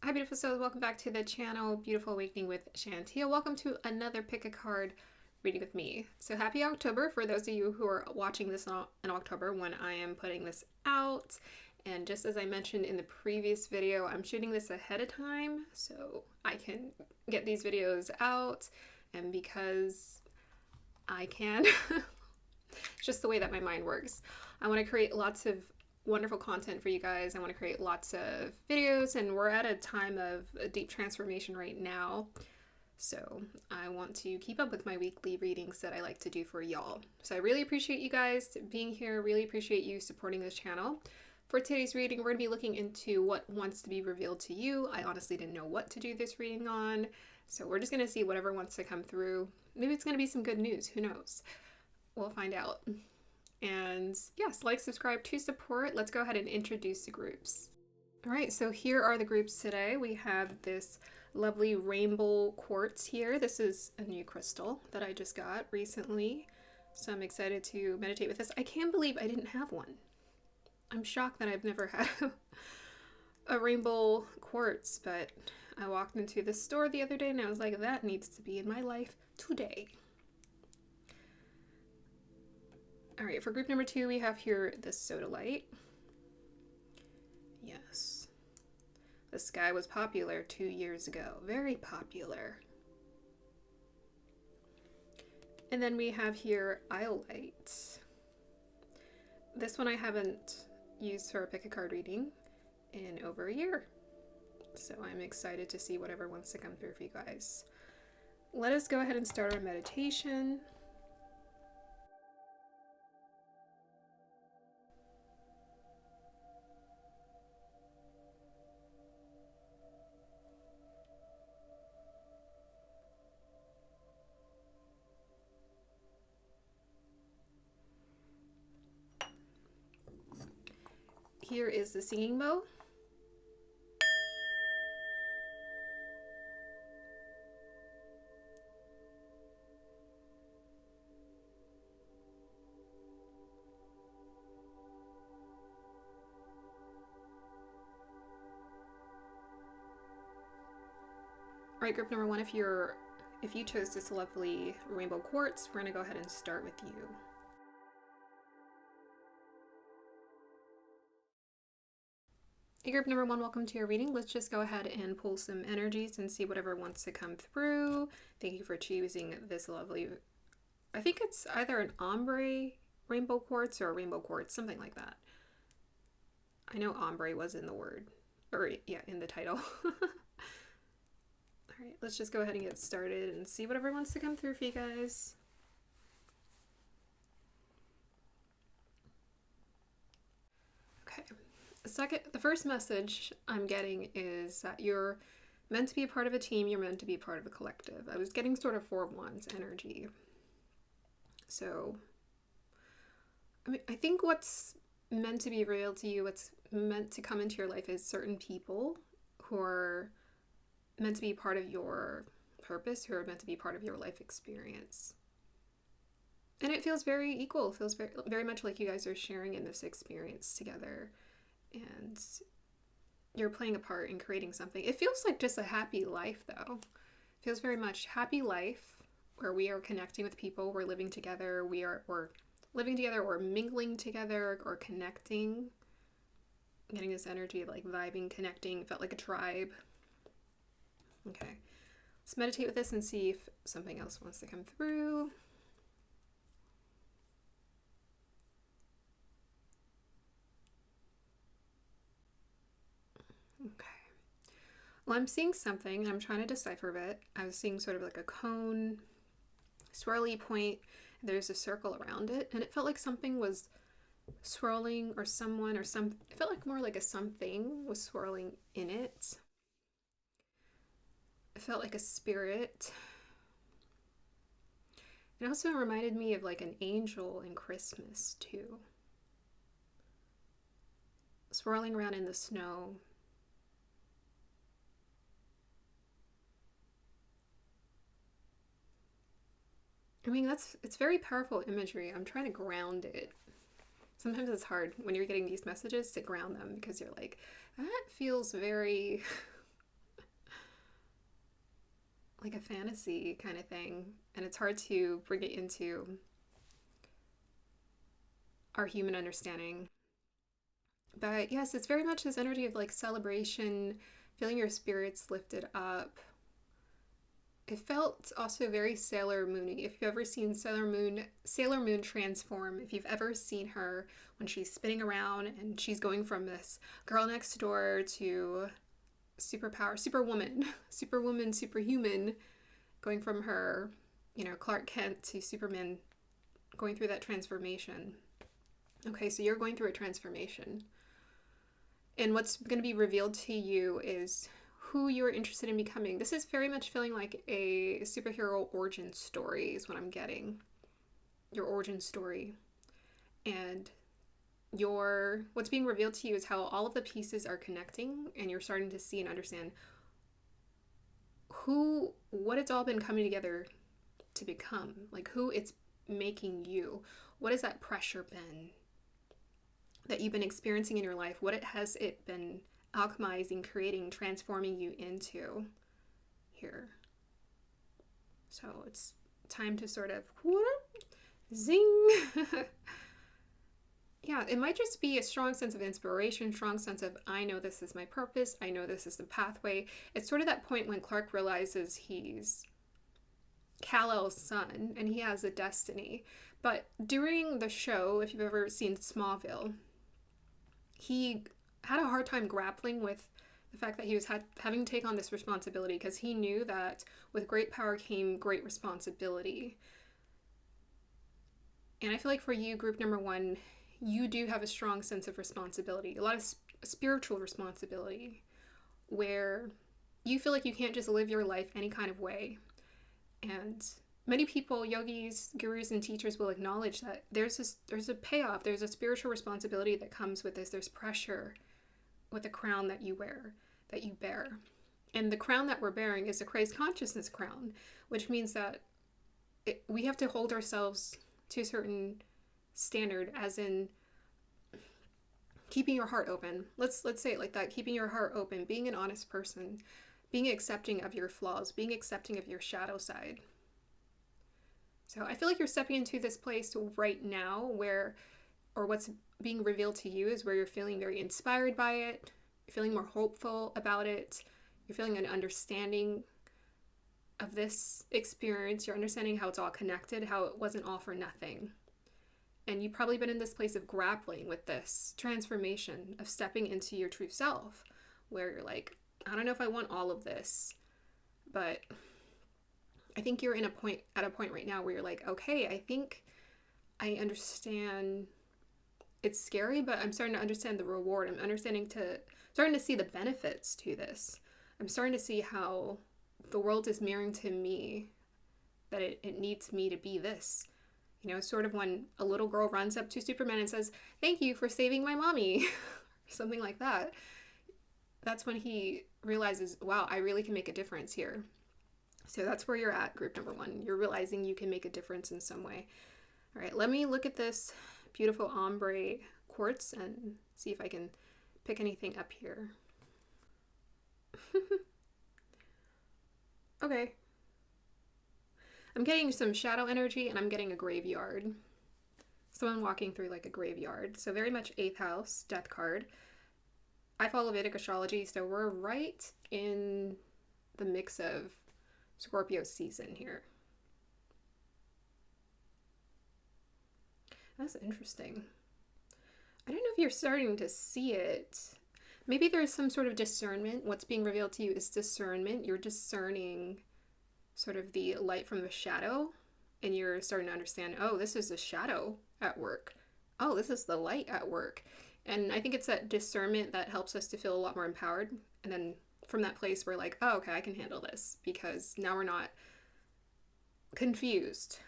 Hi beautiful souls, welcome back to the channel, Beautiful Awakening with Shantia. Welcome to another pick a card reading with me. So happy October for those of you who are watching this in October when I am putting this out. And just as I mentioned in the previous video, I'm shooting this ahead of time so I can get these videos out, and because I can. It's just the way that my mind works. I want to create lots of wonderful content for you guys. I want to create lots of videos, and we're at a time of a deep transformation right now. So I want to keep up with my weekly readings that I like to do for y'all. So I really appreciate you guys being here. Really appreciate you supporting this channel. For today's reading, we're going to be looking into what wants to be revealed to you. I honestly didn't know what to do this reading on, so we're just going to see whatever wants to come through. Maybe it's going to be some good news. Who knows? We'll find out. And yes, like, subscribe to support. Let's go ahead and introduce the groups. All right, so here are the groups today. We have this lovely rainbow quartz here. This is a new crystal that I just got recently, so I'm excited to meditate with this. I can't believe I didn't have one. I'm shocked that I've never had a rainbow quartz, but I walked into the store the other day and I was like, that needs to be in my life today. All right, for group number 2, we have here the Sodalite. Yes. This guy was popular 2 years ago. Very popular. And then we have here Iolite. This one I haven't used for a pick a card reading in over a year. So I'm excited to see whatever wants to come through for you guys. Let us go ahead and start our meditation. Here is the singing bowl. All right, group number 1, if you chose this lovely rainbow quartz, we're going to go ahead and start with you. Hey, group number 1, welcome to your reading. Let's just go ahead and pull some energies and see whatever wants to come through. Thank you for choosing this lovely, I think it's either an ombre rainbow quartz or a rainbow quartz, something like that. I know ombre was in the word, or yeah, in the title. All right, let's just go ahead and get started and see whatever wants to come through for you guys. Okay. The first message I'm getting is that you're meant to be a part of a team, you're meant to be a part of a collective. I was getting sort of 4 of Wands energy. So, I mean, I think what's meant to be revealed to you, what's meant to come into your life is certain people who are meant to be part of your purpose, who are meant to be part of your life experience. And it feels very equal. It feels very, very much like you guys are sharing in this experience together. And you're playing a part in creating something. It feels like just a happy life, though. It feels very much happy life where we are connecting with people. We're living together. We're living together, or mingling together, or connecting. Getting this energy of like vibing, connecting. It felt like a tribe. Okay. Let's meditate with this and see if something else wants to come through. Okay. Well, I'm seeing something, and I'm trying to decipher it. I was seeing sort of like a cone, swirly point. There's a circle around it, and it felt like something was swirling, or someone, or it felt like more like a something was swirling in it. It felt like a spirit. It also reminded me of like an angel in Christmas, too. Swirling around in the snow. I mean, it's very powerful imagery. I'm trying to ground it. Sometimes it's hard when you're getting these messages to ground them, because you're like, that feels very like a fantasy kind of thing, and it's hard to bring it into our human understanding. But yes, it's very much this energy of like celebration, feeling your spirits lifted up. It felt also very Sailor Moony. If you've ever seen Sailor Moon transform, if you've ever seen her when she's spinning around and she's going from this girl next door to superpower, superwoman, superhuman, going from her, Clark Kent to Superman, going through that transformation. Okay, so you're going through a transformation. And what's going to be revealed to you is who you're interested in becoming. This is very much feeling like a superhero origin story is what I'm getting. Your origin story. And what's being revealed to you is how all of the pieces are connecting, and you're starting to see and understand what it's all been coming together to become. Like who it's making you. What has that pressure been that you've been experiencing in your life? What has it been alchemizing, creating, transforming you into here? So it's time to sort of zing. Yeah, it might just be a strong sense of inspiration, strong sense of, I know this is my purpose, I know this is the pathway. It's sort of that point when Clark realizes he's Kal-El's son and he has a destiny. But during the show, if you've ever seen Smallville, he had a hard time grappling with the fact that he was having to take on this responsibility, because he knew that with great power came great responsibility. And I feel like for you, group number 1, you do have a strong sense of responsibility, a lot of spiritual responsibility, where you feel like you can't just live your life any kind of way. And many people, yogis, gurus, and teachers will acknowledge that there's a payoff, there's a spiritual responsibility that comes with this. There's pressure with the crown that you wear, that you bear. And the crown that we're bearing is the Christ consciousness crown, which means that we have to hold ourselves to a certain standard, as in keeping your heart open. Let's say it like that, keeping your heart open, being an honest person, being accepting of your flaws, being accepting of your shadow side. So I feel like you're stepping into this place right now what's being revealed to you is where you're feeling very inspired by it, you're feeling more hopeful about it, you're feeling an understanding of this experience, you're understanding how it's all connected, how it wasn't all for nothing. And you've probably been in this place of grappling with this transformation, of stepping into your true self, where you're like, I don't know if I want all of this, but I think you're at a point right now where you're like, okay, I think I understand. It's scary, but I'm starting to understand the reward. I'm starting to see the benefits to this. I'm starting to see how the world is mirroring to me that it needs me to be this. Sort of when a little girl runs up to Superman and says, "Thank you for saving my mommy," something like that. That's when he realizes, wow, I really can make a difference here. So that's where you're at, group number 1. You're realizing you can make a difference in some way. All right, let me look at this beautiful ombre quartz and see if I can pick anything up here. Okay. I'm getting some shadow energy, and I'm getting a graveyard. Someone walking through like a graveyard. So very much 8th house, death card. I follow Vedic astrology, so we're right in the mix of Scorpio season here. That's interesting. I don't know if you're starting to see it. Maybe there's some sort of discernment. What's being revealed to you is discernment. You're discerning sort of the light from the shadow, and you're starting to understand, oh, this is the shadow at work. Oh, this is the light at work. And I think it's that discernment that helps us to feel a lot more empowered. And then from that place, we're like, oh, okay, I can handle this, because now we're not confused.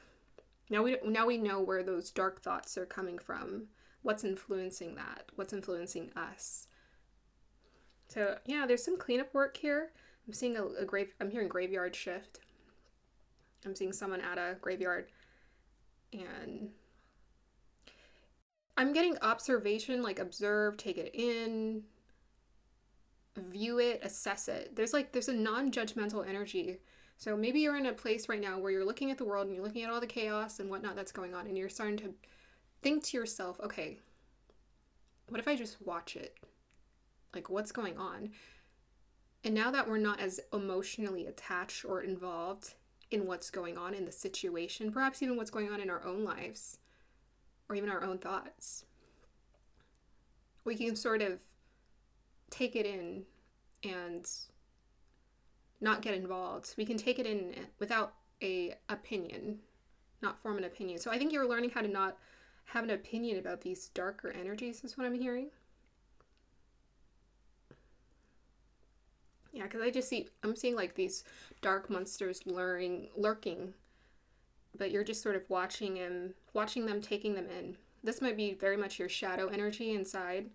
Now we know where those dark thoughts are coming from. What's influencing that? What's influencing us? So yeah, there's some cleanup work here. I'm seeing I'm hearing graveyard shift. I'm seeing someone at a graveyard, and I'm getting observation, like observe, take it in, view it, assess it. There's a non-judgmental energy So maybe you're in a place right now where you're looking at the world and you're looking at all the chaos and whatnot that's going on, and you're starting to think to yourself, okay, what if I just watch it? Like, what's going on? And now that we're not as emotionally attached or involved in what's going on in the situation, perhaps even what's going on in our own lives or even our own thoughts, we can sort of take it in and not get involved. We can take it in without a opinion, not form an opinion. So I think you're learning how to not have an opinion about these darker energies, is what I'm hearing. Yeah, because I'm seeing like these dark monsters lurking, but you're just sort of watching them, taking them in. This might be very much your shadow energy inside,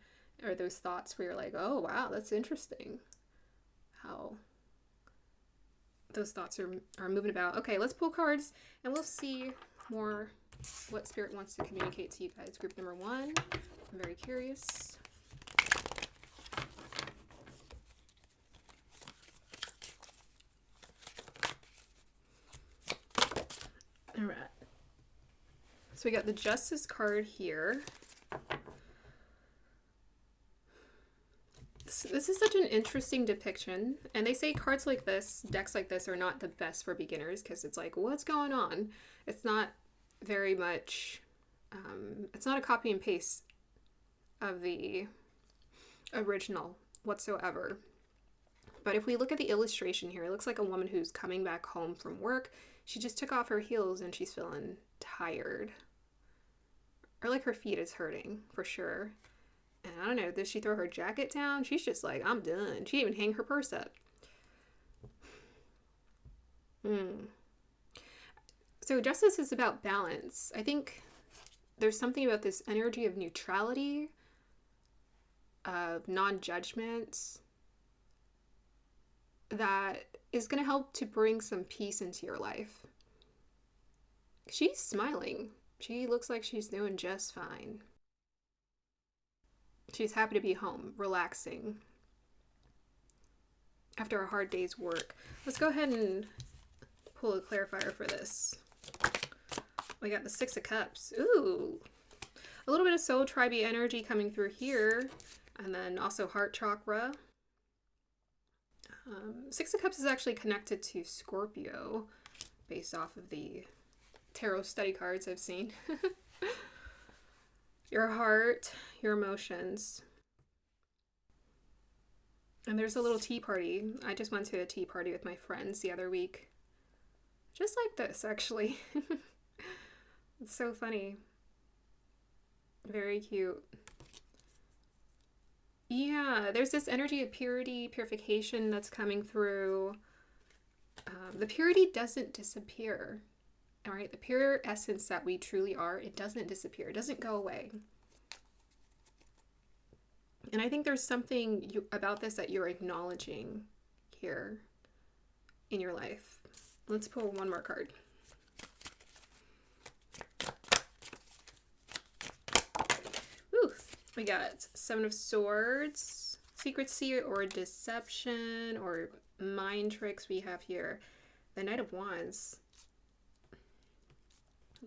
or those thoughts where you're like, oh wow, that's interesting how those thoughts are moving about. Okay, let's pull cards and we'll see more what Spirit wants to communicate to you guys. Group number 1, I'm very curious. All right. So we got the Justice card here. This is such an interesting depiction, and they say cards like this, decks like this, are not the best for beginners because it's like, what's going on? It's not very much, it's not a copy and paste of the original whatsoever. But if we look at the illustration here, it looks like a woman who's coming back home from work. She just took off her heels and she's feeling tired. Or like her feet is hurting, for sure. And I don't know, did she throw her jacket down? She's just like, I'm done. She didn't even hang her purse up. So justice is about balance. I think there's something about this energy of neutrality, of non-judgment, that is going to help to bring some peace into your life. She's smiling. She looks like she's doing just fine. She's happy to be home, relaxing after a hard day's work. Let's go ahead and pull a clarifier for this. We got the 6 of Cups. Ooh, a little bit of soul tribe-y energy coming through here, and then also heart chakra. 6 of Cups is actually connected to Scorpio based off of the tarot study cards I've seen. Your heart, your emotions. And there's a little tea party. I just went to a tea party with my friends the other week. Just like this, actually. It's so funny. Very cute. Yeah, there's this energy of purity, purification that's coming through. The purity doesn't disappear. All right, the pure essence that we truly are, it doesn't disappear. It doesn't go away. And I think there's something about this that you're acknowledging here in your life. Let's pull one more card. Ooh, we got 7 of Swords, secrecy or deception or mind tricks we have here. The Knight of Wands.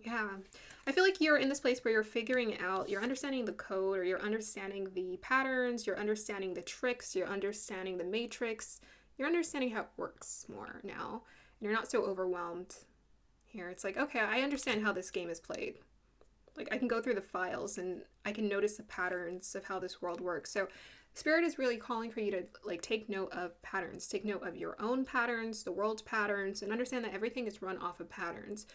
Yeah, I feel like you're in this place where you're figuring out, you're understanding the code, or you're understanding the patterns, you're understanding the tricks, you're understanding the matrix, you're understanding how it works more now. And you're not so overwhelmed here. It's like, okay, I understand how this game is played. Like, I can go through the files and I can notice the patterns of how this world works. So Spirit is really calling for you to like take note of patterns, take note of your own patterns, the world's patterns, and understand that everything is run off of patterns.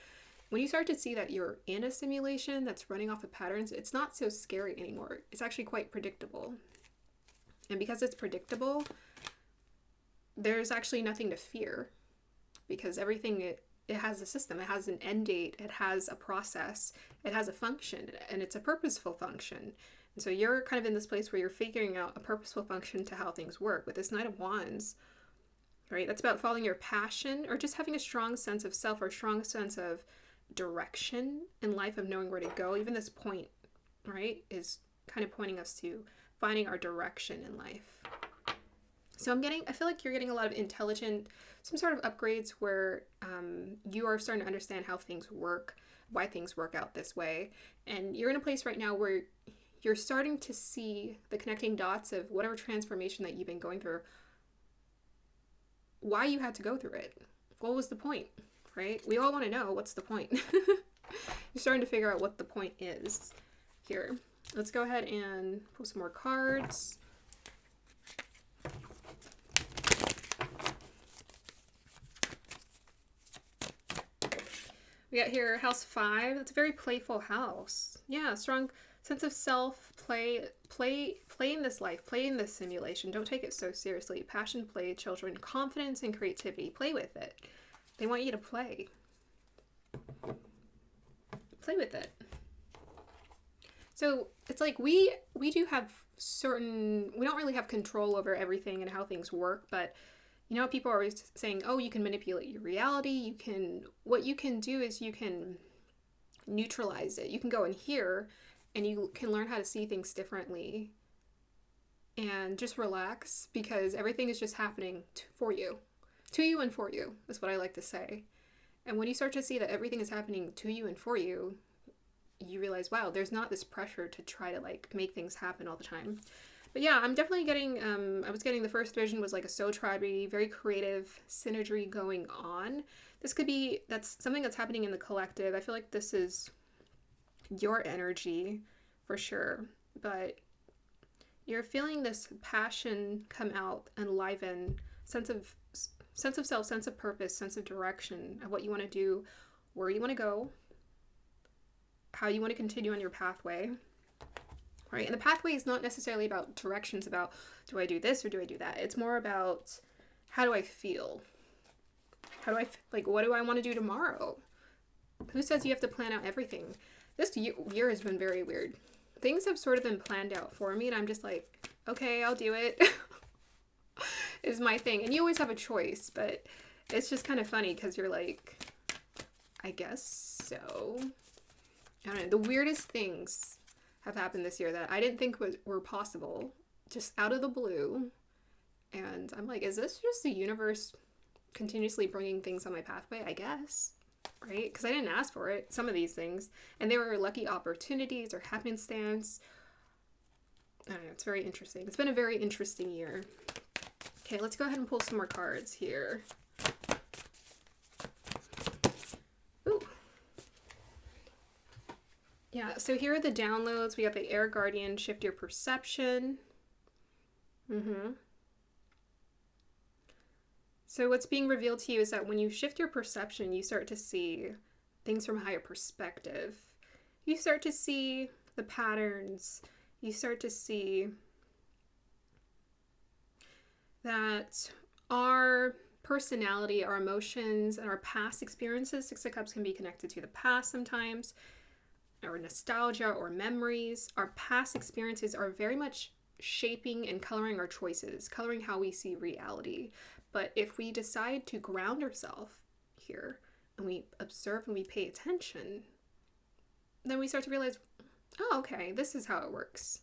When you start to see that you're in a simulation that's running off of patterns, it's not so scary anymore. It's actually quite predictable. And because it's predictable, there's actually nothing to fear, because everything, it has a system, it has an end date, it has a process, it has a function, and it's a purposeful function. And so you're kind of in this place where you're figuring out a purposeful function to how things work. With this Knight of Wands, right? That's about following your passion, or just having a strong sense of self, or a strong sense of direction in life, of knowing where to go. Even this point, right, is kind of pointing us to finding our direction in life. So I feel like you're getting a lot of some sort of upgrades where you are starting to understand how things work, why things work out this way. And you're in a place right now where you're starting to see the connecting dots of whatever transformation that you've been going through, why you had to go through it. What was the point, right? We all want to know what's the point. You're starting to figure out what the point is here. Let's go ahead and pull some more cards. We got here house 5. That's a very playful house. Yeah, strong sense of self, play in this life, play in this simulation. Don't take it so seriously. Passion, play, children, confidence, and creativity. Play with it. They want you to play. Play with it. So it's like we do have we don't really have control over everything and how things work, but you know, people are always saying, oh, you can manipulate your reality. What you can do is you can neutralize it. You can go in here and you can learn how to see things differently and just relax, because everything is just happening for you. To you and for you is what I like to say. And when you start to see that everything is happening to you and for you, you realize, wow, there's not this pressure to try to like make things happen all the time. But yeah, I'm definitely getting, I was getting the first vision was like a soul tribe-y, very creative synergy going on. That's something that's happening in the collective. I feel like this is your energy for sure. But you're feeling this passion come out, enliven, sense of self, sense of purpose, sense of direction of what you want to do, where you want to go, how you want to continue on your pathway. Right? And the pathway is not necessarily about directions, about do I do this or do I do that? It's more about how do I feel? What do I want to do tomorrow? Who says you have to plan out everything? This year has been very weird. Things have sort of been planned out for me, and I'm just like, okay, I'll do it. Is my thing. And you always have a choice, but it's just kind of funny because you're like, I guess so. I don't know. The weirdest things have happened this year that I didn't think were possible, just out of the blue. And I'm like, is this just the universe continuously bringing things on my pathway? I guess, right? Because I didn't ask for it, some of these things. And they were lucky opportunities or happenstance. I don't know, it's very interesting. It's been a very interesting year. Okay, let's go ahead and pull some more cards here. Yeah, so here are the downloads. We got the Air Guardian, shift your perception. So what's being revealed to you is that when you shift your perception, you start to see things from a higher perspective. You start to see the patterns. You start to see that our personality, our emotions, and our past experiences, Six of Cups can be connected to the past sometimes, or nostalgia or memories. Our past experiences are very much shaping and coloring our choices, coloring how we see reality. But if we decide to ground ourselves here and we observe and we pay attention, then we start to realize, oh, okay, this is how it works.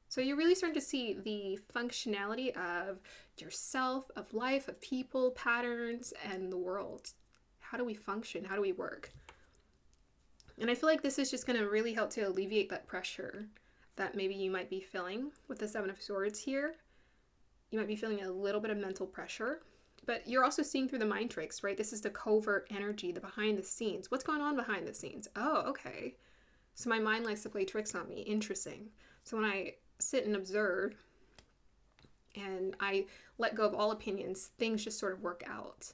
So you're really starting to see the functionality of yourself, of life, of people, patterns, and the world. How do we function? How do we work? And I feel like this is just going to really help to alleviate that pressure that maybe you might be feeling with the Seven of Swords here. You might be feeling a little bit of mental pressure, but you're also seeing through the mind tricks, right? This is the covert energy, the behind the scenes. What's going on behind the scenes? Oh, okay. So my mind likes to play tricks on me. Interesting. So when I sit and observe and I let go of all opinions, things just sort of work out.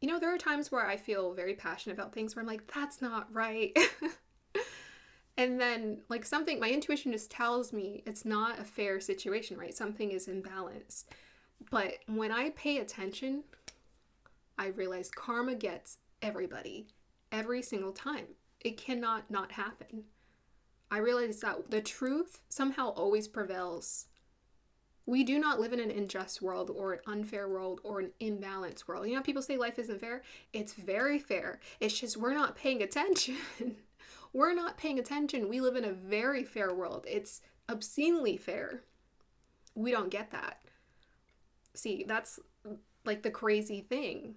You know, there are times where I feel very passionate about things where I'm like, that's not right. And then like my intuition just tells me it's not a fair situation, right? Something is imbalanced. But when I pay attention, I realize karma gets everybody every single time. It cannot not happen. I realize that the truth somehow always prevails. We do not live in an unjust world or an unfair world or an imbalanced world. You know, people say life isn't fair. It's very fair. It's just we're not paying attention. We're not paying attention. We live in a very fair world. It's obscenely fair. We don't get that. See, that's like the crazy thing.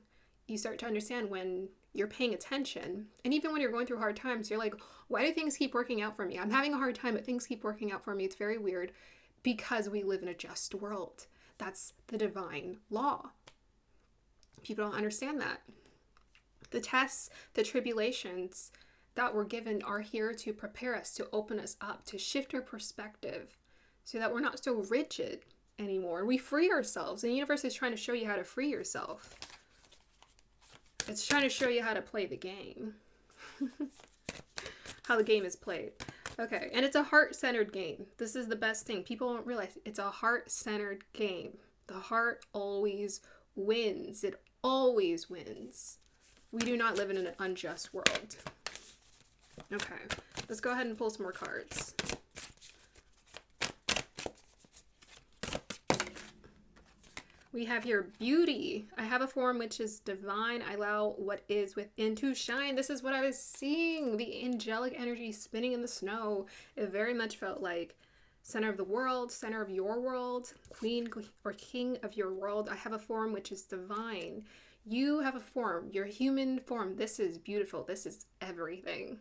You start to understand when you're paying attention. And even when you're going through hard times, you're like, why do things keep working out for me? I'm having a hard time, but things keep working out for me. It's very weird because we live in a just world. That's the divine law. People don't understand that. The tests, the tribulations that we're given are here to prepare us, to open us up, to shift our perspective so that we're not so rigid anymore. We free ourselves. And the universe is trying to show you how to free yourself. It's trying to show you how to play the game. How the game is played. Okay, and it's a heart-centered game. This is the best thing. People don't realize it's a heart-centered game. The heart always wins. It always wins. We do not live in an unjust world. Okay, let's go ahead and pull some more cards. We have here beauty. I have a form which is divine. I allow what is within to shine. This is what I was seeing. The angelic energy spinning in the snow. It very much felt like center of the world, center of your world, queen or king of your world. I have a form which is divine. You have a form, your human form. This is beautiful. This is everything.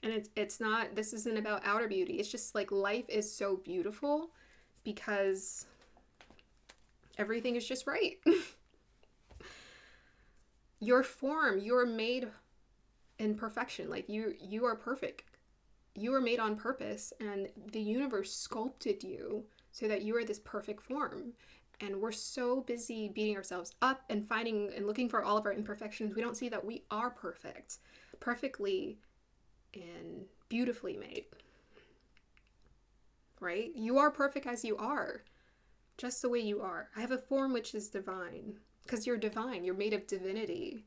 And it's not, this isn't about outer beauty. It's just like life is so beautiful because everything is just right. Your form, you're made in perfection. Like you are perfect. You were made on purpose, and the universe sculpted you so that you are this perfect form. And we're so busy beating ourselves up and finding and looking for all of our imperfections. We don't see that we are perfect, perfectly and beautifully made. Right? You are perfect as you are. Just the way you are. I have a form which is divine. Because you're divine. You're made of divinity.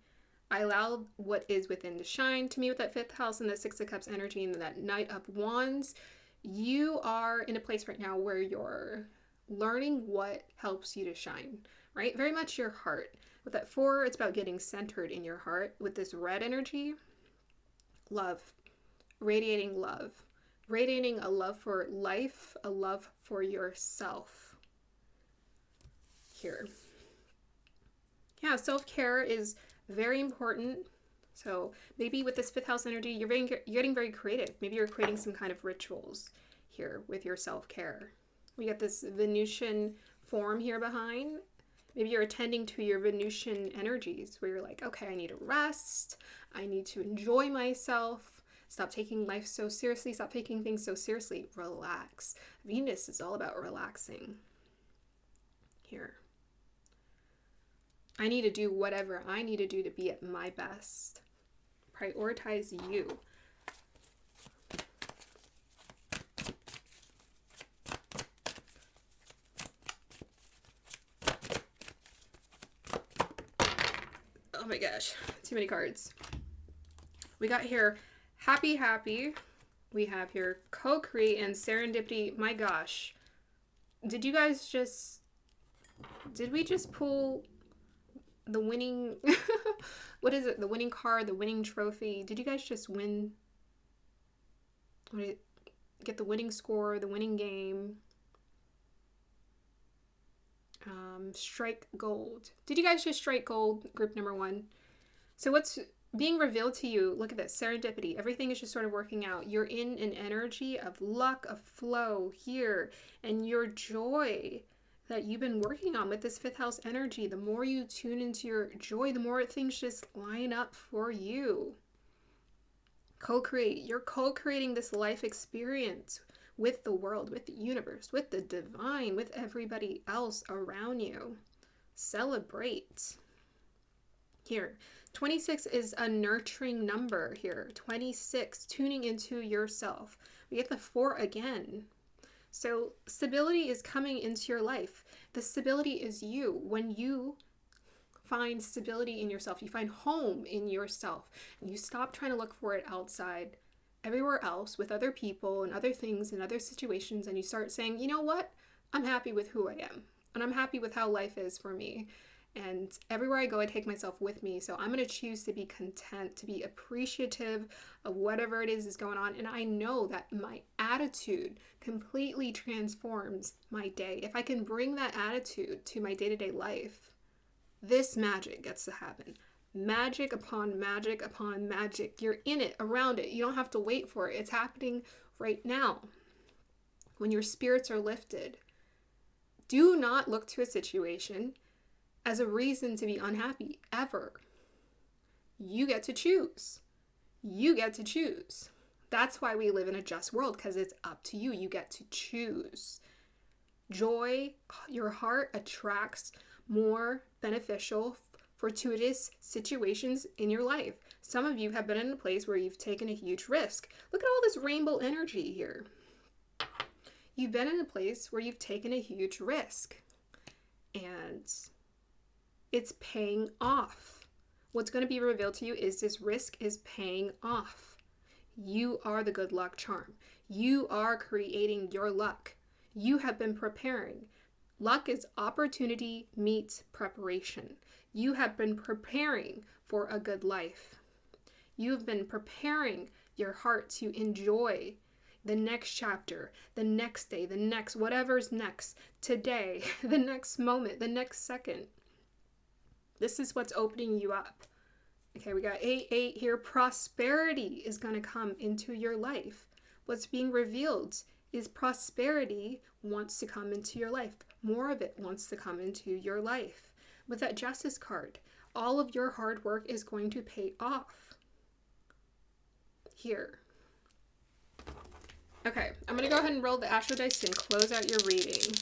I allow what is within to shine. To me, with that 5th house and that 6 of Cups energy and that Knight of Wands, you are in a place right now where you're learning what helps you to shine. Right? Very much your heart. With that 4, it's about getting centered in your heart. With this red energy, love. Radiating love. Radiating a love for life, a love for yourself. Here. Yeah, self-care is very important. So maybe with this 5th house energy, you're getting very creative. Maybe you're creating some kind of rituals here with your self-care. We got this Venusian form here behind. Maybe you're attending to your Venusian energies where you're like, okay, I need to rest. I need to enjoy myself. Stop taking life so seriously. Stop taking things so seriously. Relax. Venus is all about relaxing. Here. I need to do whatever I need to do to be at my best. Prioritize you. Oh my gosh, too many cards. We got here happy, happy. We have here co-create and serendipity. My gosh. Did you guys just... Did we just pull the winning... What is it? The winning card, the winning trophy. Did you guys just win? Get the winning score, the winning game. Strike gold. Did you guys just strike gold, group number 1? So what's being revealed to you? Look at this, serendipity. Everything is just sort of working out. You're in an energy of luck, of flow here, and your joy that you've been working on with this 5th house energy. The more you tune into your joy, the more things just line up for you. Co-create. You're co-creating this life experience with the world, with the universe, with the divine, with everybody else around you. Celebrate. Here, 26 is a nurturing number here. 26, tuning into yourself. We get the 4 again. So stability is coming into your life. The stability is you. When you find stability in yourself, you find home in yourself, and you stop trying to look for it outside everywhere else with other people and other things and other situations, and you start saying, you know what? I'm happy with who I am, and I'm happy with how life is for me. And everywhere I go, I take myself with me. So I'm going to choose to be content, to be appreciative of whatever it is going on. And I know that my attitude completely transforms my day. If I can bring that attitude to my day-to-day life, this magic gets to happen. Magic upon magic upon magic. You're in it, around it. You don't have to wait for it. It's happening right now. When your spirits are lifted, do not look to a situation as a reason to be unhappy, ever. You get to choose. You get to choose. That's why we live in a just world, because it's up to you. You get to choose. Joy, your heart attracts more beneficial, fortuitous situations in your life. Some of you have been in a place where you've taken a huge risk. Look at all this rainbow energy here. You've been in a place where you've taken a huge risk. And it's paying off. What's going to be revealed to you is this risk is paying off. You are the good luck charm. You are creating your luck. You have been preparing. Luck is opportunity meets preparation. You have been preparing for a good life. You have been preparing your heart to enjoy the next chapter, the next day, the next, whatever's next, today, the next moment, the next second. This is what's opening you up. Okay, we got 8 here. Prosperity is going to come into your life. What's being revealed is prosperity wants to come into your life. More of it wants to come into your life. With that Justice card, all of your hard work is going to pay off. Here. Okay, I'm going to go ahead and roll the astro dice and close out your reading.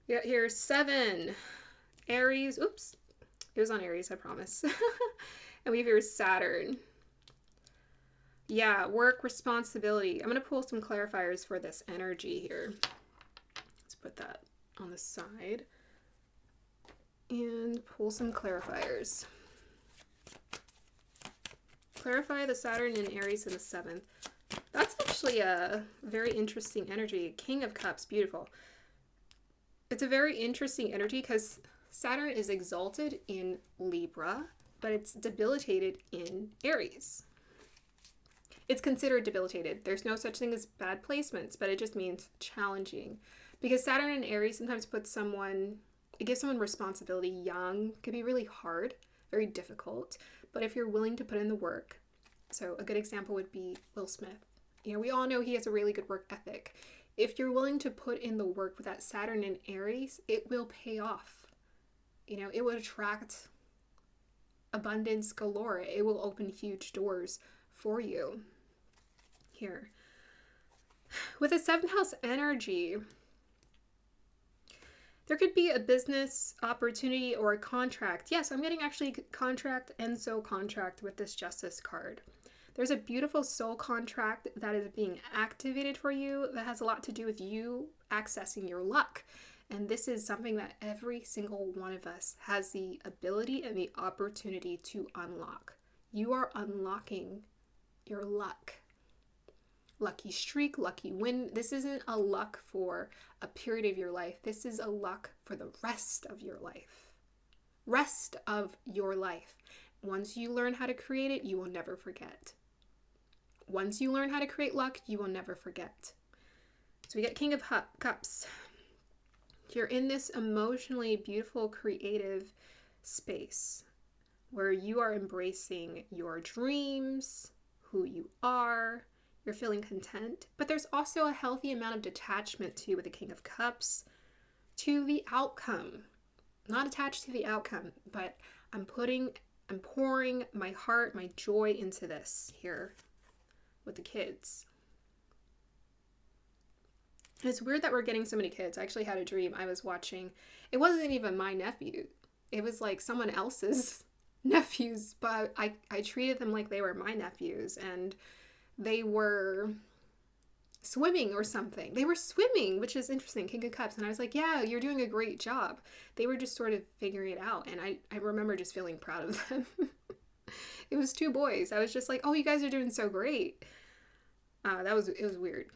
We got here 7, Aries. Oops, it was on Aries, I promise. And we have here Saturn. Yeah, work, responsibility. I'm going to pull some clarifiers for this energy here. Let's put that on the side. And pull some clarifiers. Clarify the Saturn and Aries in the 7th. That's actually a very interesting energy. King of Cups, beautiful. It's a very interesting energy because Saturn is exalted in Libra, but it's debilitated in Aries. It's considered debilitated. There's no such thing as bad placements, but it just means challenging. Because Saturn in Aries sometimes puts someone, it gives someone responsibility. Young, can be really hard, very difficult. But if you're willing to put in the work, so a good example would be Will Smith. You know, we all know he has a really good work ethic. If you're willing to put in the work with that Saturn in Aries, it will pay off. You know, it will attract abundance galore. It will open huge doors for you. Here. With a 7th house energy, there could be a business opportunity or a contract. Yes, I'm getting actually contract and soul contract with this Justice card. There's a beautiful soul contract that is being activated for you that has a lot to do with you accessing your luck. And this is something that every single one of us has the ability and the opportunity to unlock. You are unlocking your luck. Lucky streak, lucky win. This isn't a luck for a period of your life. This is a luck for the rest of your life. Rest of your life. Once you learn how to create it, you will never forget. Once you learn how to create luck, you will never forget. So we get King of Cups. You're in this emotionally beautiful, creative space where you are embracing your dreams, who you are. You're feeling content, but there's also a healthy amount of detachment too with the King of Cups to the outcome. Not attached to the outcome, but I'm pouring my heart, my joy into this here with the kids. And it's weird that we're getting so many kids. I actually had a dream I was watching. It wasn't even my nephew. It was like someone else's nephews, but I treated them like they were my nephews, and they were swimming or something. They were swimming, which is interesting, King of Cups. And I was like, yeah, you're doing a great job. They were just sort of figuring it out. And I remember just feeling proud of them. It was 2 boys. I was just like, oh, you guys are doing so great. It was weird.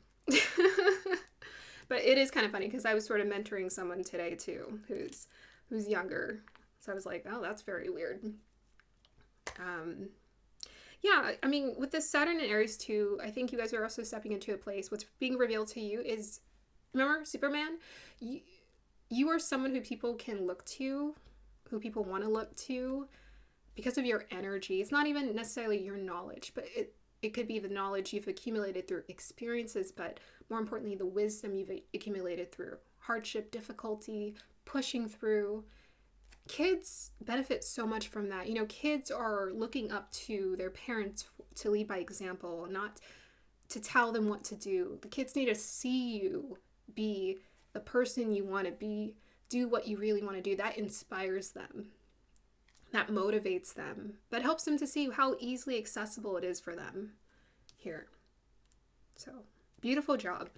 But it is kind of funny because I was sort of mentoring someone today too who's younger. So I was like, oh, that's very weird. Yeah, I mean, with this Saturn and Aries too, I think you guys are also stepping into a place. What's being revealed to you is, remember Superman? You are someone who people can look to, who people want to look to because of your energy. It's not even necessarily your knowledge, but it could be the knowledge you've accumulated through experiences, but more importantly, the wisdom you've accumulated through hardship, difficulty, pushing through. Kids benefit so much from that. You know, kids are looking up to their parents to lead by example, not to tell them what to do. The kids need to see you be the person you want to be, do what you really want to do. That inspires them. That motivates them. That helps them to see how easily accessible it is for them here. So, beautiful job,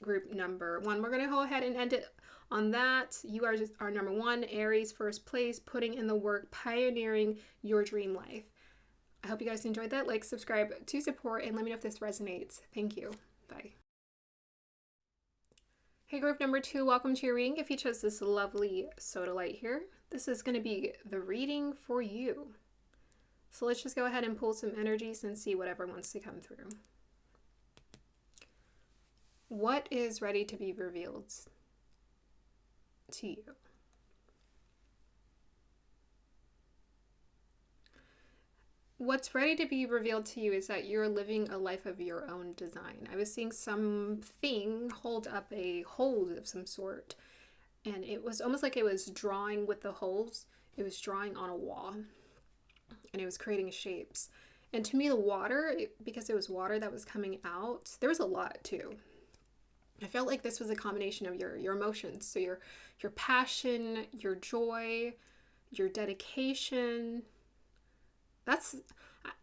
group number 1. We're going to go ahead and end it on that. You are just our number 1, Aries, first place, putting in the work, pioneering your dream life. I hope you guys enjoyed that. Like, subscribe to support, and let me know if this resonates. Thank you. Bye. Hey, group number 2, welcome to your reading. If you chose this lovely Sodalite here, this is going to be the reading for you. So let's just go ahead and pull some energies and see whatever wants to come through. What is ready to be revealed to you? What's ready to be revealed to you is that you're living a life of your own design. I was seeing something hold up a hold of some sort, and it was almost like it was drawing with the holes. It was drawing on a wall, and it was creating shapes. And to me, the water, because it was water that was coming out, there was a lot too. I felt like this was a combination of your emotions. So your passion, your joy, your dedication. That's,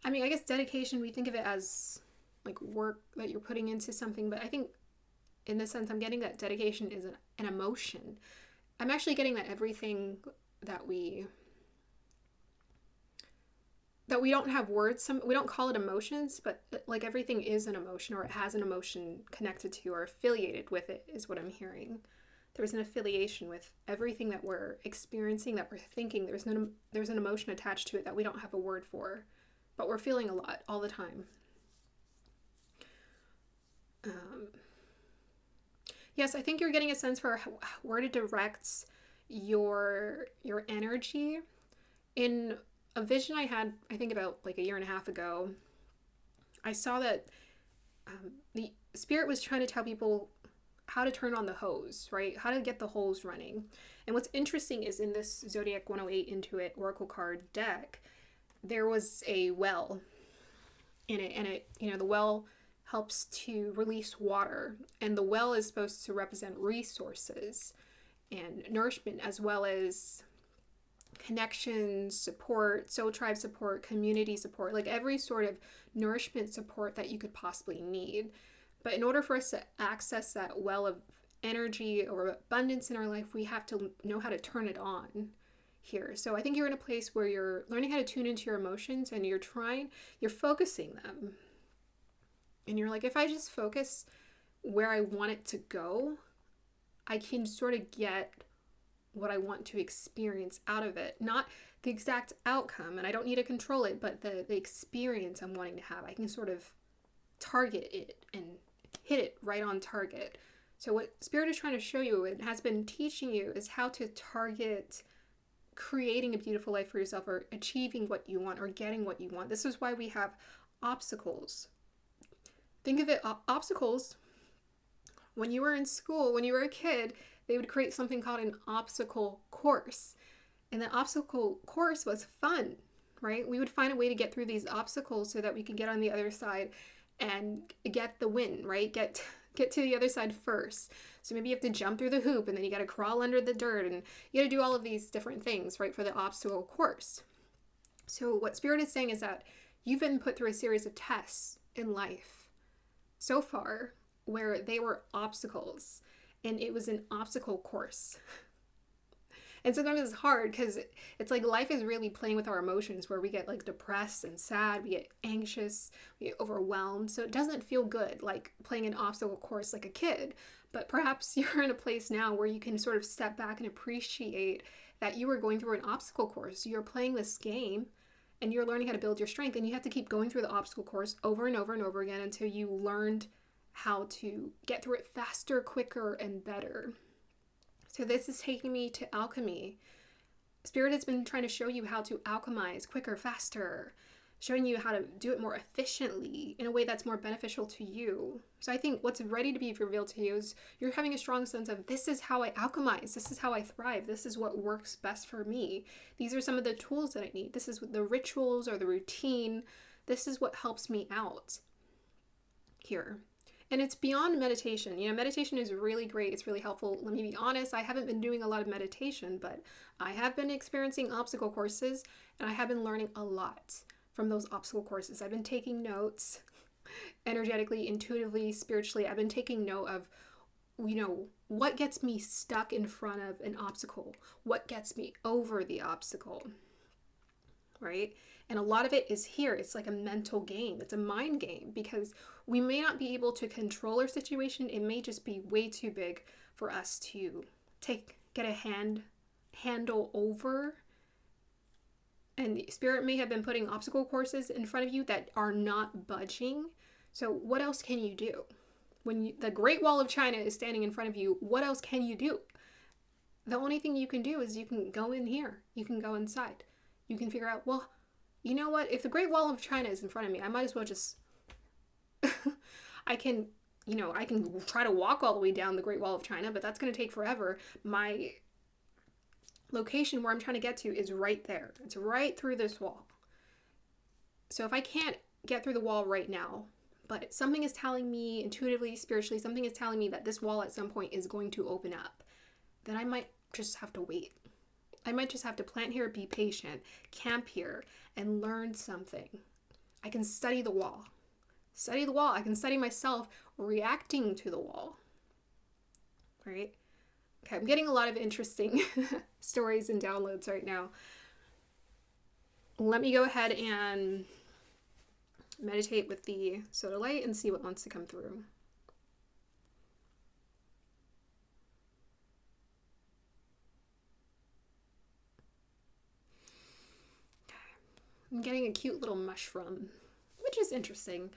I mean, I guess dedication, we think of it as like work that you're putting into something, but I think in this sense, I'm getting that dedication is an emotion. I'm actually getting that everything that we don't have words, we don't call it emotions, but like everything is an emotion, or it has an emotion connected to or affiliated with it, is what I'm hearing. There's an affiliation with everything that we're experiencing, that we're thinking. There's an emotion attached to it that we don't have a word for, but we're feeling a lot all the time. Yes, I think you're getting a sense for where to direct your energy. In a vision I had, I think about like a year and a half ago, I saw that the spirit was trying to tell people how to turn on the hose, right? How to get the hose running. And what's interesting is in this Zodiac 108 Intuit Oracle card deck, there was a well in it, and it, you know, the well helps to release water, and the well is supposed to represent resources and nourishment, as well as connections, support, soul tribe support, community support, like every sort of nourishment support that you could possibly need. But in order for us to access that well of energy or abundance in our life, we have to know how to turn it on here. So I think you're in a place where you're learning how to tune into your emotions, and you're focusing them. And you're like, if I just focus where I want it to go, I can sort of get what I want to experience out of it. Not the exact outcome, and I don't need to control it, but the experience I'm wanting to have. I can sort of target it and hit it right on target. So what Spirit is trying to show you and has been teaching you is how to target creating a beautiful life for yourself, or achieving what you want, or getting what you want. This is why we have obstacles. Think of it, obstacles. When you were in school, when you were a kid, they would create something called an obstacle course. And the obstacle course was fun, right? We would find a way to get through these obstacles so that we could get on the other side and get the win, right? Get to the other side first. So maybe you have to jump through the hoop, and then you got to crawl under the dirt, and you got to do all of these different things, right, for the obstacle course. So what Spirit is saying is that you've been put through a series of tests in life so far where they were obstacles, and it was an obstacle course. And sometimes it's hard because it's like life is really playing with our emotions, where we get like depressed and sad, we get anxious, we get overwhelmed. So it doesn't feel good like playing an obstacle course like a kid. But perhaps you're in a place now where you can sort of step back and appreciate that you are going through an obstacle course. You're playing this game and you're learning how to build your strength, and you have to keep going through the obstacle course over and over and over again until you learned how to get through it faster, quicker, and better. So this is taking me to alchemy. Spirit has been trying to show you how to alchemize quicker, faster, showing you how to do it more efficiently in a way that's more beneficial to you. So I think what's ready to be revealed to you is you're having a strong sense of, this is how I alchemize, this is how I thrive, this is what works best for me. These are some of the tools that I need. This is the rituals or the routine. This is what helps me out here. And it's beyond meditation. You know, meditation is really great. It's really helpful. Let me be honest, I haven't been doing a lot of meditation, but I have been experiencing obstacle courses, and I have been learning a lot from those obstacle courses. I've been taking notes energetically, intuitively, spiritually. I've been taking note of, you know, what gets me stuck in front of an obstacle? What gets me over the obstacle? Right? And a lot of it is here. It's like a mental game. It's a mind game, because we may not be able to control our situation. It may just be way too big for us to get a handle over. And Spirit may have been putting obstacle courses in front of you that are not budging. So what else can you do? When the Great Wall of China is standing in front of you, what else can you do? The only thing you can do is you can go in here. You can go inside. You can figure out, well, you know what? If the Great Wall of China is in front of me, I might as well just, I can try to walk all the way down the Great Wall of China, but that's going to take forever. My location where I'm trying to get to is right there. It's right through this wall. So if I can't get through the wall right now, but something is telling me intuitively, spiritually, something is telling me that this wall at some point is going to open up, then I might just have to wait. I might just have to plant here, be patient, camp here, and learn something. I can study the wall. Study the wall. I can study myself reacting to the wall. Right? Okay, I'm getting a lot of interesting stories and downloads right now. Let me go ahead and meditate with the Sodalite and see what wants to come through. I'm getting a cute little mushroom, which is interesting.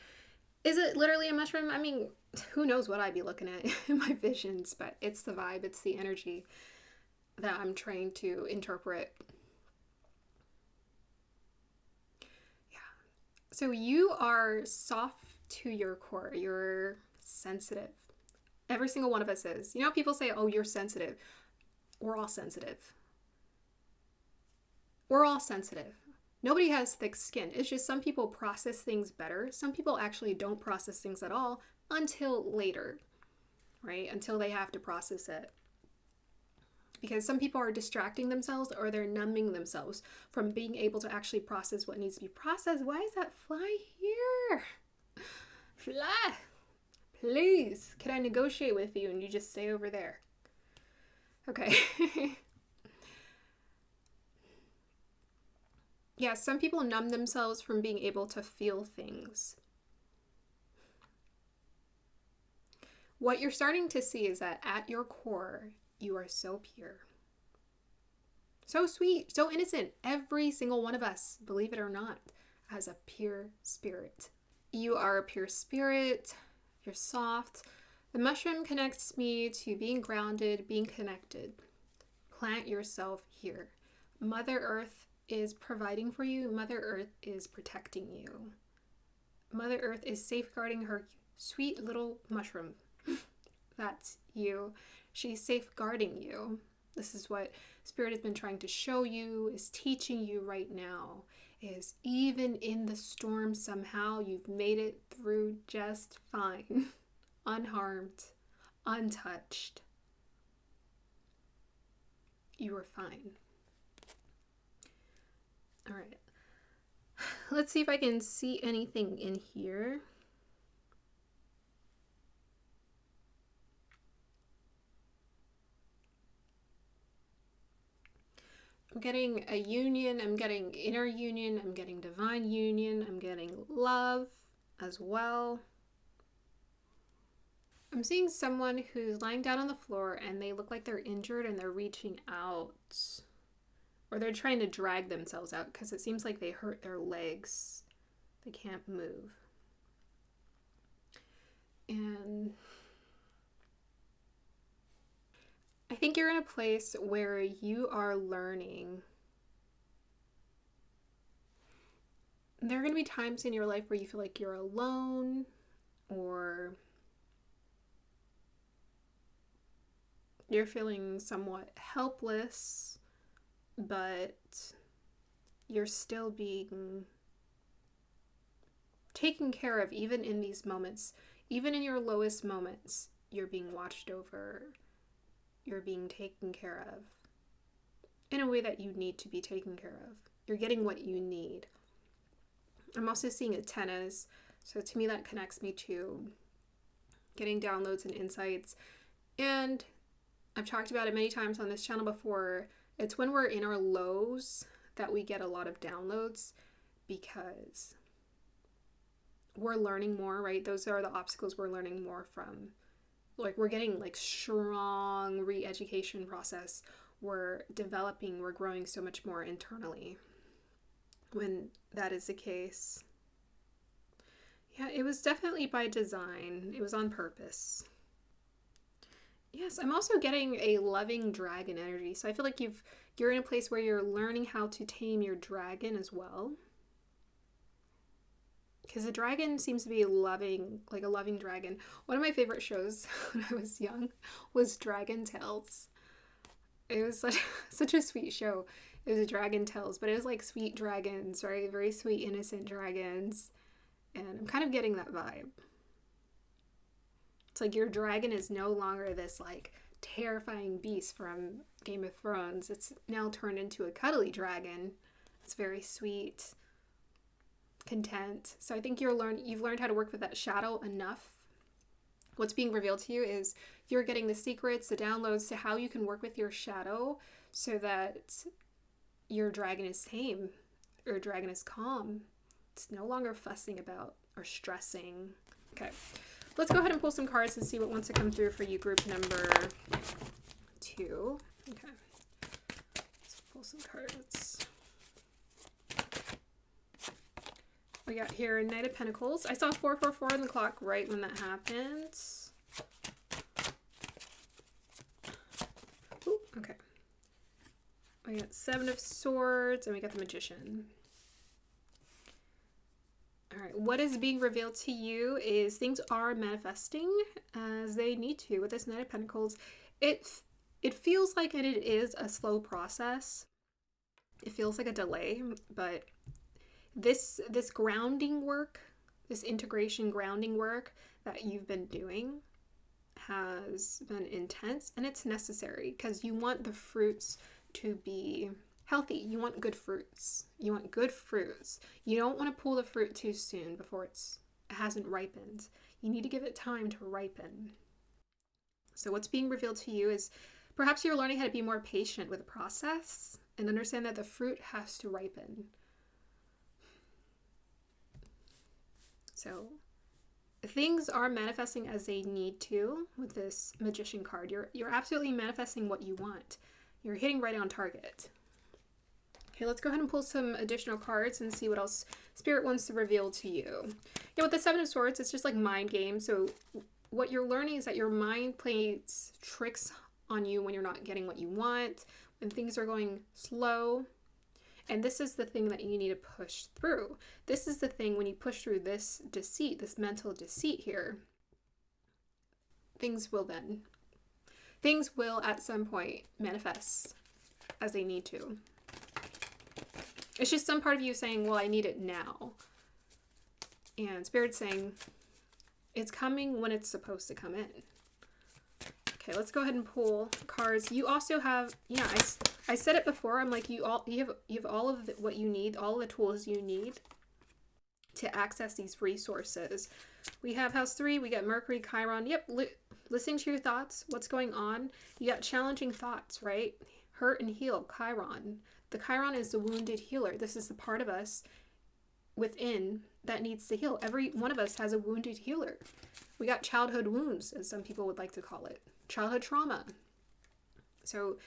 Is it literally a mushroom? I mean, who knows what I'd be looking at in my visions, but it's the vibe, it's the energy that I'm trying to interpret. Yeah. So you are soft to your core. You're sensitive. Every single one of us is. You know, people say, oh, you're sensitive. We're all sensitive. We're all sensitive. Nobody has thick skin. It's just some people process things better. Some people actually don't process things at all until later, right? Until they have to process it. Because some people are distracting themselves, or they're numbing themselves from being able to actually process what needs to be processed. Why is that fly here? Fly! Please, can I negotiate with you and you just stay over there? Okay. Yeah, some people numb themselves from being able to feel things. What you're starting to see is that at your core, you are so pure. So sweet, so innocent. Every single one of us, believe it or not, has a pure spirit. You are a pure spirit. You're soft. The mushroom connects me to being grounded, being connected. Plant yourself here. Mother Earth is providing for you. Mother Earth is protecting you. Mother Earth is safeguarding her sweet little mushroom. That's you. She's safeguarding you. This is what Spirit has been trying to show you, is teaching you right now, is even in the storm, somehow you've made it through just fine. Unharmed, untouched. You are fine. All right, let's see if I can see anything in here. I'm getting a union, I'm getting inner union, I'm getting divine union, I'm getting love as well. I'm seeing someone who's lying down on the floor and they look like they're injured and they're reaching out. Or they're trying to drag themselves out because it seems like they hurt their legs. They can't move. And I think you're in a place where you are learning. There are going to be times in your life where you feel like you're alone, or you're feeling somewhat helpless, but you're still being taken care of even in these moments. Even in your lowest moments, you're being watched over. You're being taken care of in a way that you need to be taken care of. You're getting what you need. I'm also seeing antennas, so to me that connects me to getting downloads and insights. And I've talked about it many times on this channel before. It's when we're in our lows that we get a lot of downloads because we're learning more, right? Those are the obstacles we're learning more from. Like, we're getting like strong re-education process. We're developing, we're growing so much more internally when that is the case. Yeah, it was definitely by design. It was on purpose. Yes, I'm also getting a loving dragon energy. So I feel like you're in a place where you're learning how to tame your dragon as well. Because the dragon seems to be loving, like a loving dragon. One of my favorite shows when I was young was Dragon Tales. It was such a sweet show. It was a Dragon Tales, but it was like sweet dragons, right? Very sweet, innocent dragons. And I'm kind of getting that vibe. It's like your dragon is no longer this like terrifying beast from Game of Thrones. It's now turned into a cuddly dragon. It's very sweet, content. So I think you've learned how to work with that shadow enough. What's being revealed to you is you're getting the secrets, the downloads to how you can work with your shadow so that your dragon is tame, or your dragon is calm. It's no longer fussing about or stressing. Okay, let's go ahead and pull some cards and see what wants to come through for you, group number 2. Okay, let's pull some cards. We got here Knight of Pentacles. I saw 444 on the clock right when that happened. Ooh, okay. We got 7 of Swords and we got the Magician. All right, what is being revealed to you is things are manifesting as they need to with this Knight of Pentacles. It feels like it is a slow process. It feels like a delay, but this grounding work, this integration grounding work that you've been doing has been intense, and it's necessary because you want the fruits to be healthy. You want good fruits. You want good fruits. You don't want to pull the fruit too soon before it hasn't ripened. You need to give it time to ripen. So what's being revealed to you is perhaps you're learning how to be more patient with the process and understand that the fruit has to ripen. So things are manifesting as they need to with this Magician card. You're absolutely manifesting what you want. You're hitting right on target. Okay, let's go ahead and pull some additional cards and see what else Spirit wants to reveal to you. Yeah, with the 7 of Swords, it's just like mind games. So what you're learning is that your mind plays tricks on you when you're not getting what you want, when things are going slow. And this is the thing that you need to push through. This is the thing when you push through this deceit, this mental deceit here, things will at some point manifest as they need to. It's just some part of you saying, well, I need it now. And Spirit's saying, it's coming when it's supposed to come in. Okay, let's go ahead and pull cards. You also have, yeah, I said it before. I'm like, you have all of what you need, all of the tools you need to access these resources. We have House 3. We got Mercury, Chiron. Yep, listening to your thoughts. What's going on? You got challenging thoughts, right? Hurt and heal, Chiron. The Chiron is the wounded healer. This is the part of us within that needs to heal. Every one of us has a wounded healer. We got childhood wounds, as some people would like to call it. Childhood trauma. So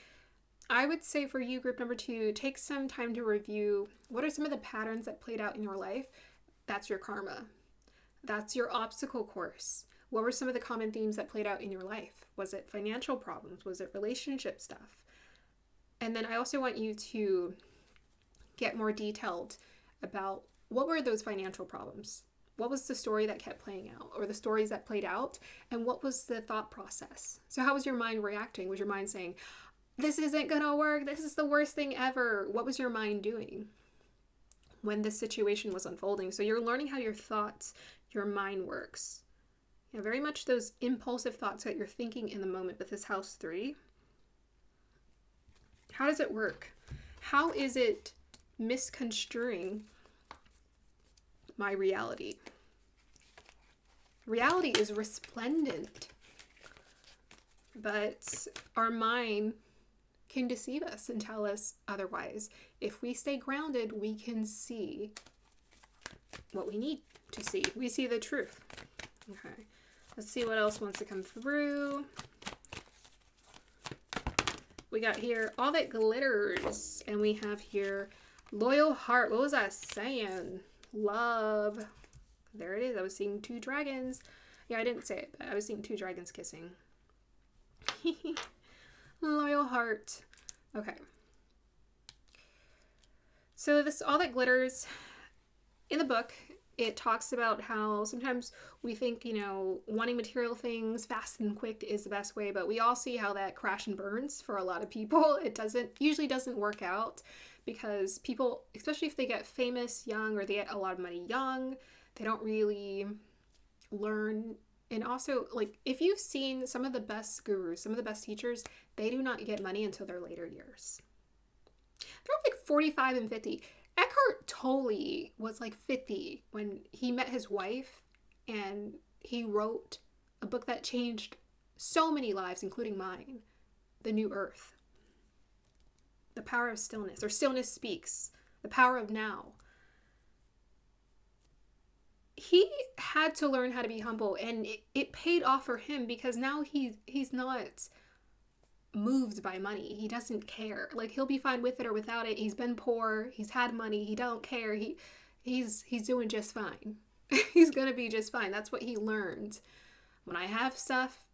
I would say for you, group number 2, take some time to review what are some of the patterns that played out in your life. That's your karma. That's your obstacle course. What were some of the common themes that played out in your life? Was it financial problems? Was it relationship stuff? And then I also want you to get more detailed about what were those financial problems? What was the story that kept playing out, or the stories that played out? And what was the thought process? So how was your mind reacting? Was your mind saying, this isn't gonna work, this is the worst thing ever? What was your mind doing when this situation was unfolding? So you're learning how your thoughts, your mind works. Very much those impulsive thoughts that you're thinking in the moment with this house 3. How does it work? How is it misconstruing my reality? Reality is resplendent, but our mind can deceive us and tell us otherwise. If we stay grounded, we can see what we need to see. We see the truth. Okay, let's see what else wants to come through. We got here, all that glitters, and we have here, loyal heart. What was I saying? Love. There it is. I was seeing 2 dragons. Yeah, I didn't say it, but I was seeing 2 dragons kissing. Loyal heart. Okay. So this, all that glitters, in the book, it talks about how sometimes we think, wanting material things fast and quick is the best way, but we all see how that crash and burns for a lot of people. It usually doesn't work out, because people, especially if they get famous young or they get a lot of money young, they don't really learn. And also, like, if you've seen some of the best gurus, some of the best teachers, they do not get money until their later years. They're like 45 and 50. Eckhart Tolle was like 50 when he met his wife, and he wrote a book that changed so many lives, including mine, The New Earth. The power of stillness, or stillness speaks, the power of now. He had to learn how to be humble, and it paid off for him, because now he's not moved by money. He doesn't care. Like, he'll be fine with it or without it. He's been poor. He's had money. He don't care. He's doing just fine. He's gonna be just fine. That's what he learned. When I have stuff,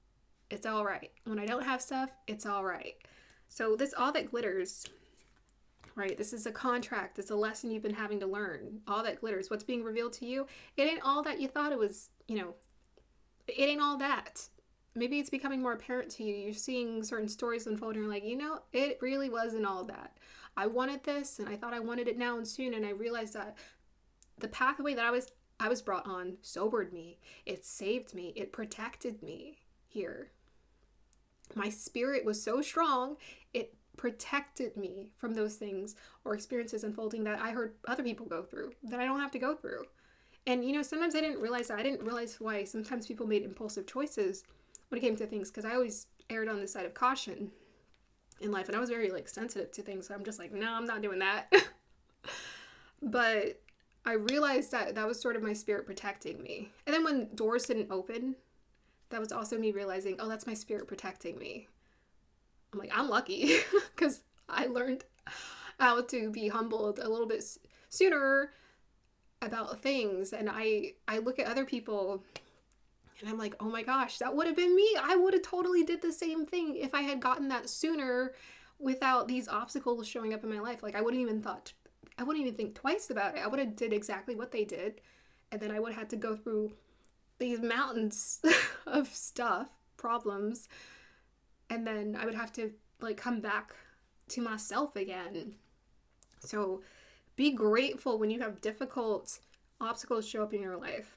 it's all right. When I don't have stuff, it's all right. So this, all that glitters, right? This is a contract. It's a lesson you've been having to learn. All that glitters. What's being revealed to you? It ain't all that you thought it was. It ain't all that. Maybe it's becoming more apparent to you. You're seeing certain stories unfold, and you're like, it really wasn't all that. I wanted this, and I thought I wanted it now and soon, and I realized that the pathway that I was brought on sobered me. It saved me. It protected me here. My spirit was so strong, it protected me from those things or experiences unfolding that I heard other people go through, that I don't have to go through. And, sometimes I didn't realize that. I didn't realize why sometimes people made impulsive choices when it came to things, because I always erred on the side of caution in life, and I was very sensitive to things, so I'm just like, no, I'm not doing that. But I realized that was sort of my spirit protecting me. And then when doors didn't open, that was also me realizing, oh, that's my spirit protecting me. I'm like, I'm lucky, because I learned how to be humbled a little bit sooner about things. And I look at other people, and I'm like, oh my gosh, that would have been me. I would have totally did the same thing if I had gotten that sooner without these obstacles showing up in my life. Like, I wouldn't even think twice about it. I would have did exactly what they did. And then I would have had to go through these mountains of stuff, problems. And then I would have to come back to myself again. So be grateful when you have difficult obstacles show up in your life.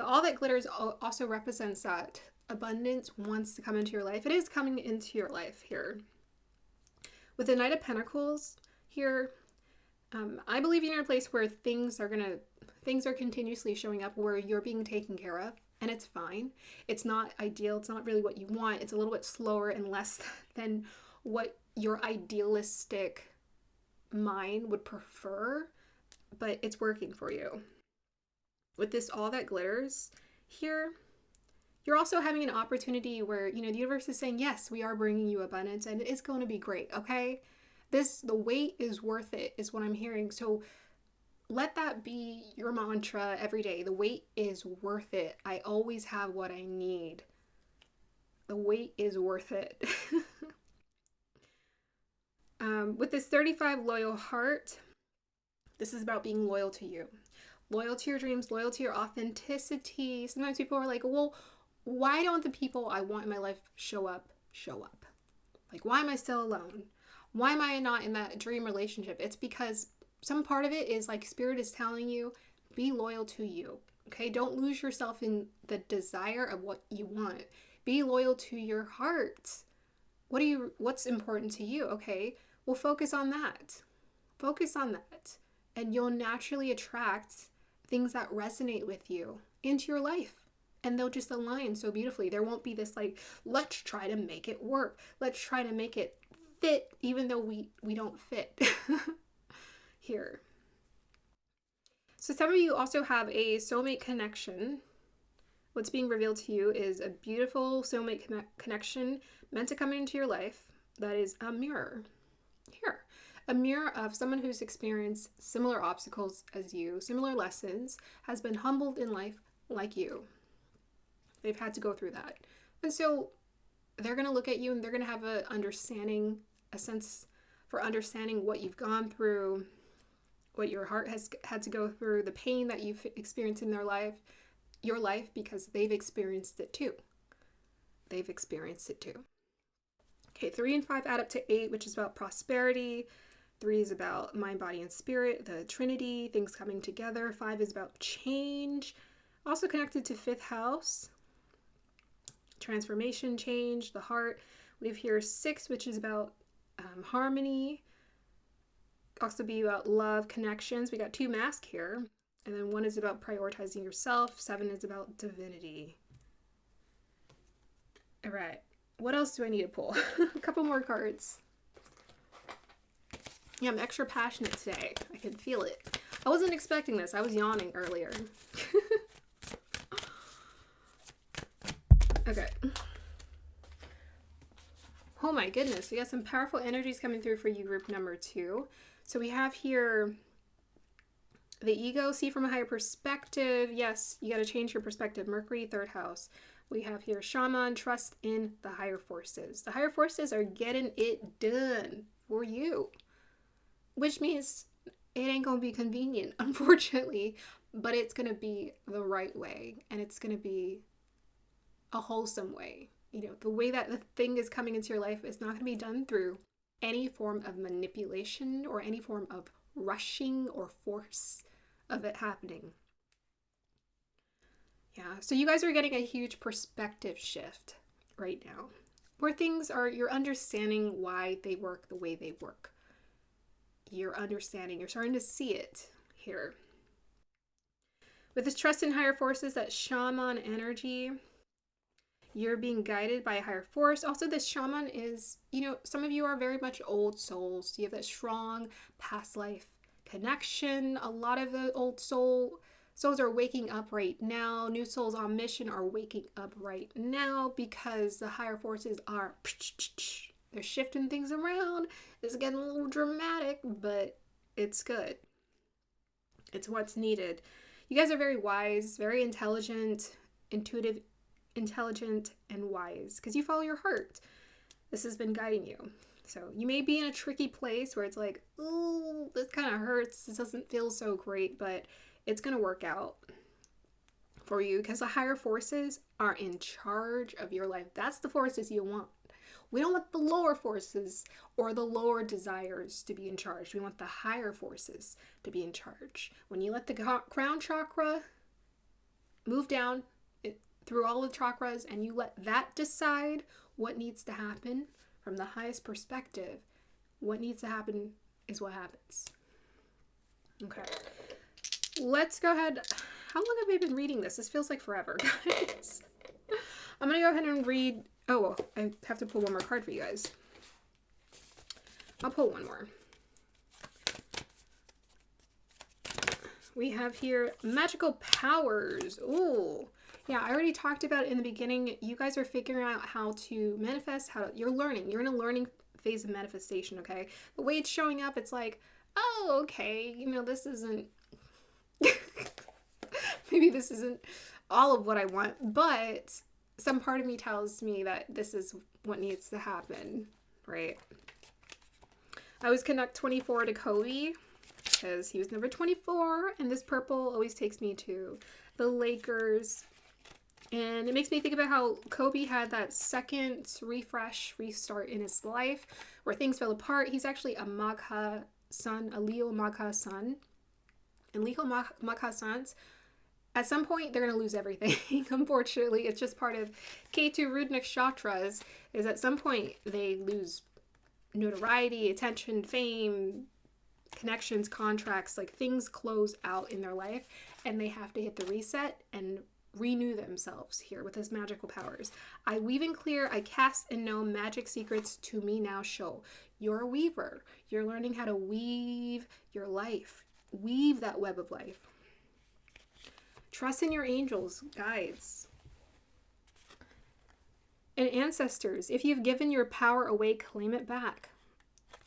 All that glitters also represents that abundance wants to come into your life. It is coming into your life here. With the Knight of Pentacles here, I believe you're in a place where things are continuously showing up, where you're being taken care of, and it's fine. It's not ideal. It's not really what you want. It's a little bit slower and less than what your idealistic mind would prefer, but it's working for you. with this all that glitters here, you're also having an opportunity where, the universe is saying, yes, we are bringing you abundance and it's going to be great, okay? The wait is worth it, is what I'm hearing. So let that be your mantra every day. The wait is worth it. I always have what I need. The wait is worth it. With this 35 loyal heart, this is about being loyal to you. Loyal to your dreams, loyal to your authenticity. Sometimes people are like, well, why don't the people I want in my life show up? Like, why am I still alone? Why am I not in that dream relationship? It's because some part of it is like Spirit is telling you, be loyal to you. Okay, don't lose yourself in the desire of what you want. Be loyal to your heart. What's important to you? Okay, well, focus on that. Focus on that. And you'll naturally attract things that resonate with you into your life. And they'll just align so beautifully. There won't be this like, let's try to make it work. Let's try to make it fit, even though we don't fit here. So some of you also have a soulmate connection. What's being revealed to you is a beautiful soulmate connection meant to come into your life that is a mirror. Here, a mirror of someone who's experienced similar obstacles as you, similar lessons, has been humbled in life like you. They've had to go through that. And so they're going to look at you and they're going to have a sense for understanding what you've gone through, what your heart has had to go through, the pain that you've experienced in your life, because they've experienced it too. Okay, 3 and 5 add up to 8, which is about prosperity. 3 is about mind, body, and spirit, the Trinity, things coming together. 5 is about change. Also connected to 5th house, transformation, change, the heart. We have here 6, which is about harmony. Also be about love, connections. We got 2 masks here. And then 1 is about prioritizing yourself. 7 is about divinity. All right. What else do I need to pull? A couple more cards. Yeah, I'm extra passionate today. I can feel it. I wasn't expecting this. I was yawning earlier. Okay. Oh my goodness. We got some powerful energies coming through for you, group number 2. So we have here the ego, see from a higher perspective. Yes, you got to change your perspective. Mercury, 3rd house. We have here shaman, trust in the higher forces. The higher forces are getting it done for you, which means it ain't going to be convenient, unfortunately, but it's going to be the right way, and it's going to be a wholesome way. The way that the thing is coming into your life is not going to be done through any form of manipulation or any form of rushing or force of it happening. Yeah, so you guys are getting a huge perspective shift right now, where you're understanding why they work the way they work. You're starting to see it here. With this trust in higher forces, that shaman energy, you're being guided by a higher force. Also, this shaman is, some of you are very much old souls. You have that strong past life connection. A lot of the old souls are waking up right now. New souls on mission are waking up right now because the higher forces they're shifting things around. It's getting a little dramatic, but it's good. It's what's needed. You guys are very wise, very intelligent, intuitive, intelligent, and wise because you follow your heart. This has been guiding you. So you may be in a tricky place where it's like, oh, this kind of hurts. This doesn't feel so great, but it's going to work out for you because the higher forces are in charge of your life. That's the forces you want. We don't want the lower forces or the lower desires to be in charge. We want the higher forces to be in charge. When you let the crown chakra move down through all the chakras and you let that decide what needs to happen from the highest perspective, what needs to happen is what happens. Okay. Let's go ahead. How long have I been reading this? This feels like forever, guys. I'm going to go ahead and read. Oh, I have to pull one more card for you guys. I'll pull one more. we have here magical powers. Ooh. Yeah, I already talked about it in the beginning. You guys are figuring out how to manifest, you're learning. You're in a learning phase of manifestation, okay? The way it's showing up, it's like, oh, okay, you know, this isn't, maybe this isn't all of what I want, but some part of me tells me that this is what needs to happen, right? I always connect 24 to Kobe because he was number 24, and this purple always takes me to the Lakers. And it makes me think about how Kobe had that second restart in his life where things fell apart. He's actually a Magha son, a Leo Magha son. And Leo Magha sons, at some point, they're going to lose everything. Unfortunately, it's just part of Ketu Root Nakshatras, is at some point they lose notoriety, attention, fame, connections, contracts, like things close out in their life, and they have to hit the reset and renew themselves here with his magical powers. I weave and clear, I cast and know magic secrets to me now show. You're a weaver. You're learning how to weave your life. Weave that web of life. Trust in your angels, guides, and ancestors. If you've given your power away, claim it back.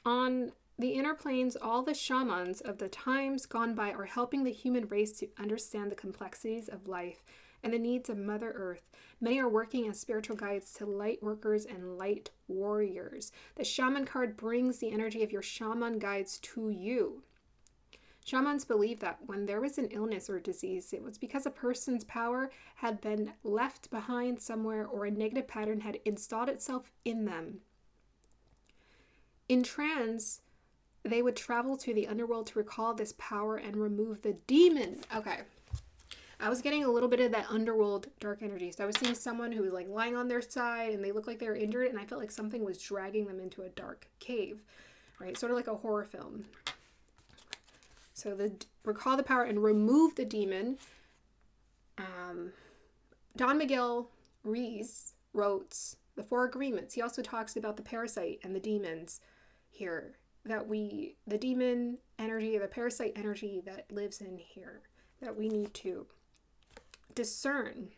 On the inner planes, all the shamans of the times gone by are helping the human race to understand the complexities of life and the needs of Mother Earth. Many are working as spiritual guides to light workers and light warriors. The shaman card brings the energy of your shaman guides to you. Shamans believe that when there was an illness or disease, it was because a person's power had been left behind somewhere or a negative pattern had installed itself in them. In trance, they would travel to the underworld to recall this power and remove the demon. Okay. I was getting a little bit of that underworld dark energy. So I was seeing someone who was like lying on their side and they looked like they were injured, and I felt like something was dragging them into a dark cave, right? Sort of like a horror film. So recall the power and remove the demon. Don Miguel Ruiz wrote the 4 agreements. He also talks about the parasite and the demons here. The demon energy, the parasite energy that lives in here, that we need to discern.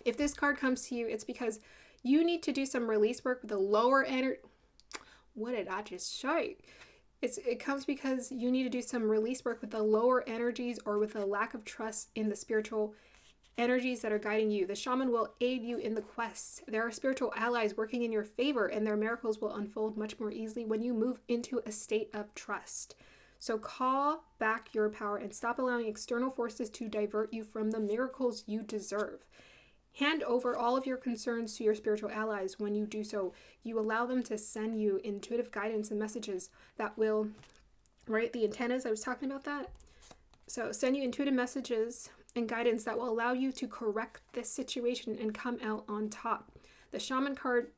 If this card comes to you, it's because you need to do some release work with the lower energy. What did I just show you? It comes because you need to do some release work with the lower energies or with a lack of trust in the spiritual energies that are guiding you. The shaman will aid you in the quest. There are spiritual allies working in your favor, and their miracles will unfold much more easily when you move into a state of trust. So call back your power and stop allowing external forces to divert you from the miracles you deserve. Hand over all of your concerns to your spiritual allies. When you do so, you allow them to send you intuitive guidance and messages that will, right, the antennas, I was talking about that. So send you intuitive messages and guidance that will allow you to correct this situation and come out on top. The shaman card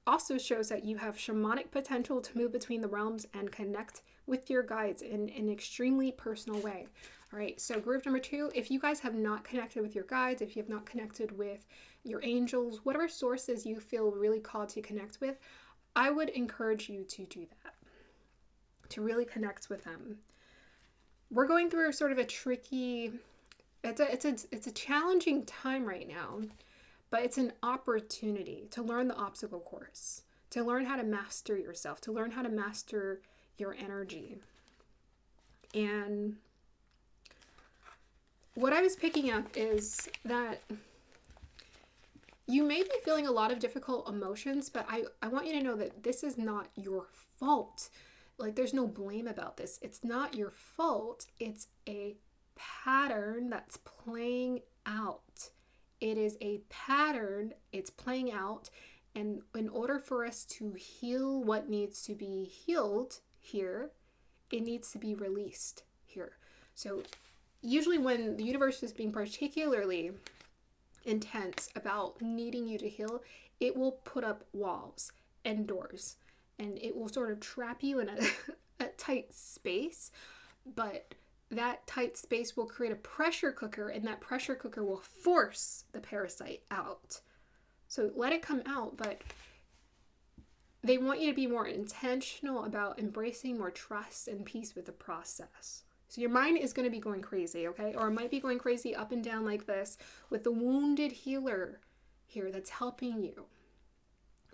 also shows that you have shamanic potential to move between the realms and connect with your guides in an extremely personal way. All right, so group number 2, if you guys have not connected with your guides, if you have not connected with your angels, whatever sources you feel really called to connect with, I would encourage you to do that, to really connect with them. We're going through sort of a tricky, it's a challenging time right now, but it's an opportunity to learn the obstacle course, to learn how to master yourself, to learn how to master your energy. And what I was picking up is that you may be feeling a lot of difficult emotions, but I want you to know that this is not your fault. Like, there's no blame about this. It's not your fault. It's a pattern that's playing out. It is a pattern. It's playing out. And in order for us to heal what needs to be healed here, it needs to be released here. So usually when the universe is being particularly intense about needing you to heal, it will put up walls and doors, and it will sort of trap you in a tight space, but that tight space will create a pressure cooker, and that pressure cooker will force the parasite out. So let it come out, but they want you to be more intentional about embracing more trust and peace with the process. So your mind is going to be going crazy, okay? Or it might be going crazy up and down like this with the wounded healer here that's helping you.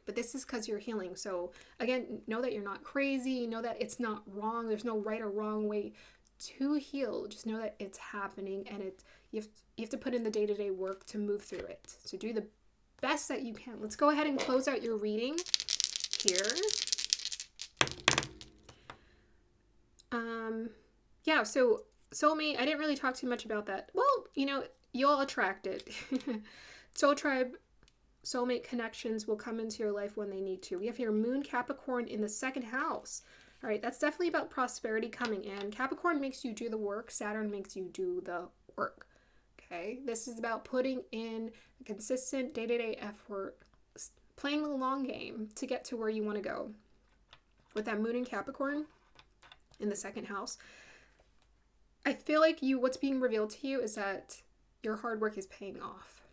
But this is because you're healing. So again, know that you're not crazy. Know that it's not wrong. There's no right or wrong way to heal. Just know that it's happening, and you have to put in the day-to-day work to move through it. So do the best that you can. Let's go ahead and close out your reading here. Yeah, so soulmate, I didn't really talk too much about that. Well, you'll attract it. Soul tribe, soulmate connections will come into your life when they need to. We have here Moon Capricorn in the second house. All right, that's definitely about prosperity coming in. Capricorn makes you do the work. Saturn makes you do the work. Okay, this is about putting in a consistent day-to-day effort, playing the long game to get to where you want to go. With that Moon in Capricorn in the second house, I feel like what's being revealed to you is that your hard work is paying off.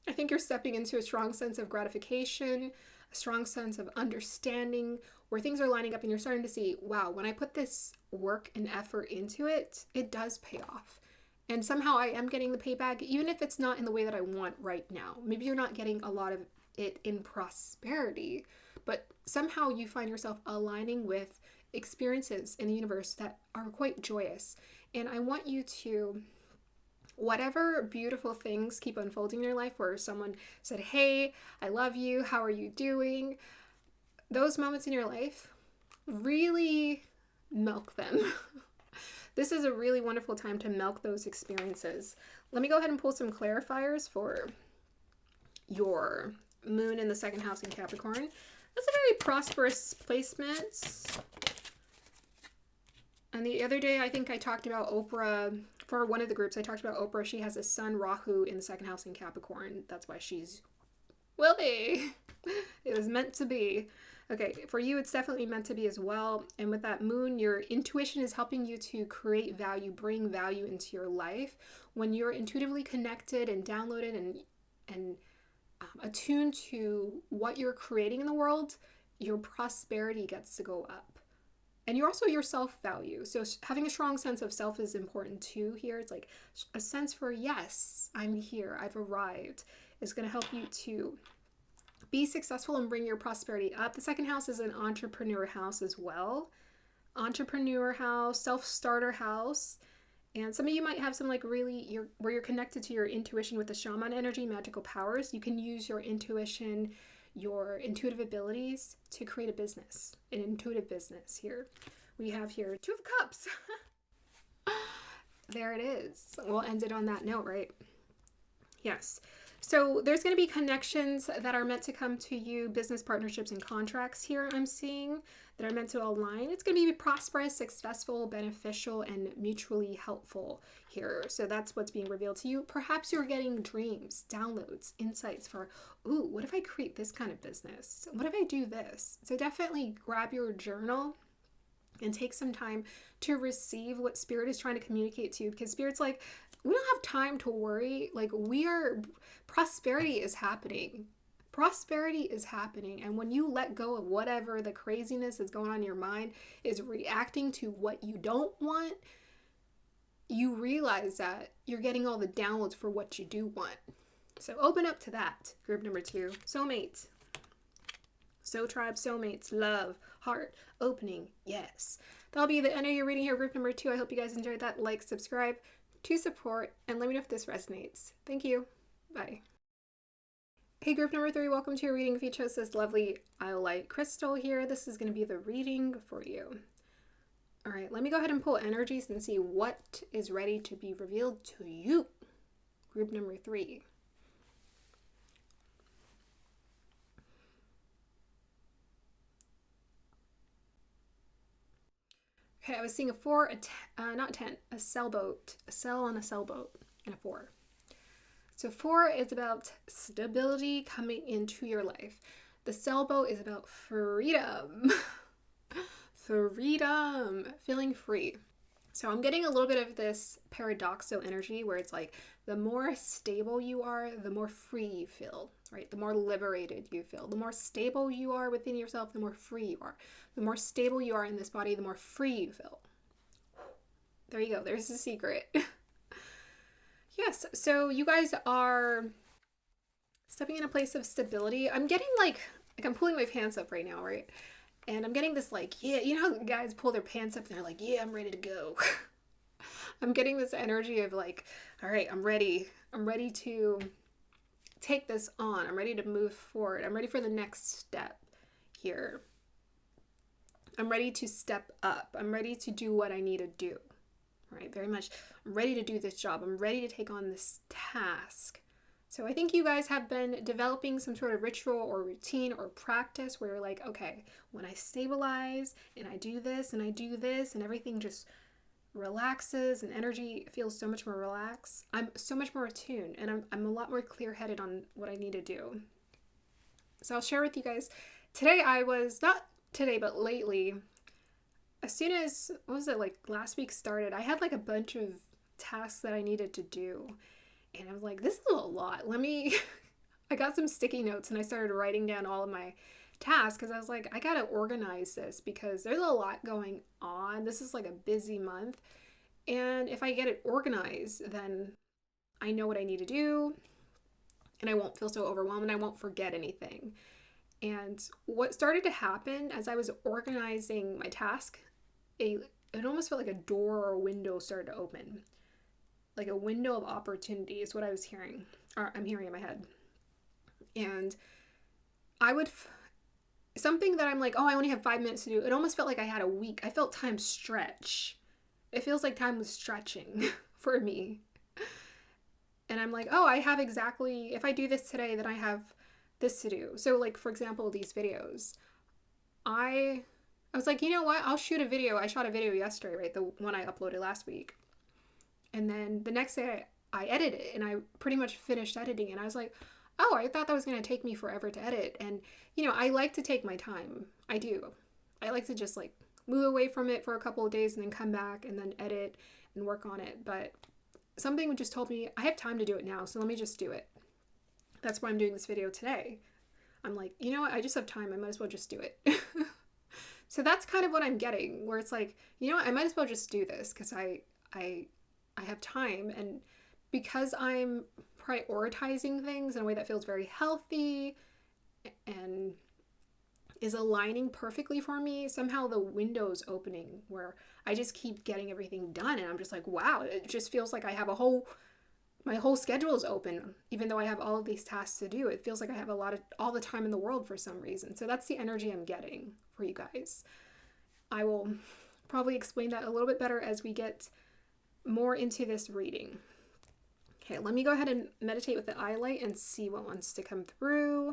I think you're stepping into a strong sense of gratification, a strong sense of understanding, where things are lining up and you're starting to see, wow, when I put this work and effort into it, it does pay off. And somehow I am getting the payback, even if it's not in the way that I want right now. Maybe you're not getting a lot of it in prosperity, but somehow you find yourself aligning with experiences in the universe that are quite joyous. And I want you to, whatever beautiful things keep unfolding in your life, where someone said, hey, I love you, how are you doing? Those moments in your life, really milk them. This is a really wonderful time to milk those experiences. Let me go ahead and pull some clarifiers for your Moon in the second house in Capricorn. That's a very prosperous placement. And the other day, I think I talked about Oprah. For one of the groups, I talked about Oprah. She has a sun Rahu in the second house in Capricorn. That's why she's wealthy. It was meant to be. Okay, for you, it's definitely meant to be as well. And with that Moon, your intuition is helping you to create value, bring value into your life. When you're intuitively connected and downloaded and attuned to what you're creating in the world, your prosperity gets to go up. And you're also your self-value. So having a strong sense of self is important too here. It's like a sense for, yes, I'm here, I've arrived, is going to help you to be successful and bring your prosperity up. The second house is an entrepreneur house as well. Entrepreneur house, self-starter house. And some of you might have some where you're connected to your intuition with the shaman energy, magical powers. You can use your intuition, your intuitive abilities to create a business, an intuitive business here. We have here Two of Cups. There it is. We'll end it on that note, right? Yes. So there's going to be connections that are meant to come to you, business partnerships and contracts here I'm seeing that are meant to align. It's going to be prosperous, successful, beneficial, and mutually helpful here. So that's what's being revealed to you. Perhaps you're getting dreams, downloads, insights for, ooh, what if I create this kind of business? What if I do this? So definitely grab your journal and take some time to receive what Spirit is trying to communicate to you, because Spirit's like, we don't have time to worry. Prosperity is happening. Prosperity is happening. And when you let go of whatever the craziness that's going on in your mind is reacting to what you don't want, you realize that you're getting all the downloads for what you do want. So open up to that. Group number 2, soulmates. So tribe, soulmates, love, heart, opening, yes. That'll be the end of your reading here, group number 2. I hope you guys enjoyed that. Like, subscribe to support, and let me know if this resonates. Thank you. Bye. Hey, group number 3, welcome to your reading. If you chose this lovely Iolite crystal here, this is going to be the reading for you. All right, let me go ahead and pull energies and see what is ready to be revealed to you. Group number 3. Okay, I was seeing a 4, not 10, a sailboat, a sail on a sailboat, and a 4. So 4 is about stability coming into your life. The sailboat is about freedom. Freedom, feeling free. So I'm getting a little bit of this paradoxal energy where it's like the more stable you are, the more free you feel, right? The more liberated you feel. The more stable you are within yourself, the more free you are. The more stable you are in this body, the more free you feel, There you go. There's the secret. Yes, so you guys are stepping in a place of stability. I'm getting like I'm pulling my pants up right now, right? And I'm getting this like, yeah, you know how guys pull their pants up and they're like, yeah, I'm ready to go. I'm getting this energy of like, all right, I'm ready. I'm ready to take this on. I'm ready to move forward. I'm ready for the next step here. I'm ready to step up. I'm ready to do what I need to do. Right? Very much, I'm ready to do this job. I'm ready to take on this task. So I think you guys have been developing some sort of ritual or routine or practice where you're like, okay, when I stabilize and I do this and I do this and everything just relaxes and energy feels so much more relaxed, I'm so much more attuned and I'm a lot more clear-headed on what I need to do. So I'll share with you guys. Today I was, not today, but lately, as soon as, what was it, like last week started, I had like a bunch of tasks that I needed to do. And I was like, this is a lot. I got some sticky notes and I started writing down all of my tasks because I was like, I got to organize this because there's a lot going on. This is like a busy month. And if I get it organized, then I know what I need to do and I won't feel so overwhelmed and I won't forget anything. And what started to happen as I was organizing my task, it almost felt like a door or a window started to open. Like a window of opportunity is what I was hearing, or I'm hearing in my head. And I would, something that I'm like, oh, I only have 5 minutes to do. It almost felt like I had a week. I felt time stretch. It feels like time was stretching for me. And I'm like, oh, I have exactly, if I do this today, then I have this to do. So like, for example, these videos, I was like, you know what? I'll shoot a video. I shot a video yesterday, right? The one I uploaded last week. And then the next day I edited it and I pretty much finished editing and I was like, oh, I thought that was going to take me forever to edit. And, you know, I like to take my time. I do. I like to just like move away from it for a couple of days and then come back and then edit and work on it. But something just told me I have time to do it now. So let me just do it. That's why I'm doing this video today. I'm like, you know what? I just have time. I might as well just do it. So that's kind of what I'm getting, where it's like, you know what? I might as well just do this because I have time, and because I'm prioritizing things in a way that feels very healthy and is aligning perfectly for me, somehow the window's opening where I just keep getting everything done and I'm just like, wow, it just feels like I have my whole schedule is open, even though I have all of these tasks to do. It feels like I have all the time in the world for some reason. So that's the energy I'm getting for you guys. I will probably explain that a little bit better as we get more into this reading. Okay, let me go ahead and meditate with the Iolite and see what wants to come through.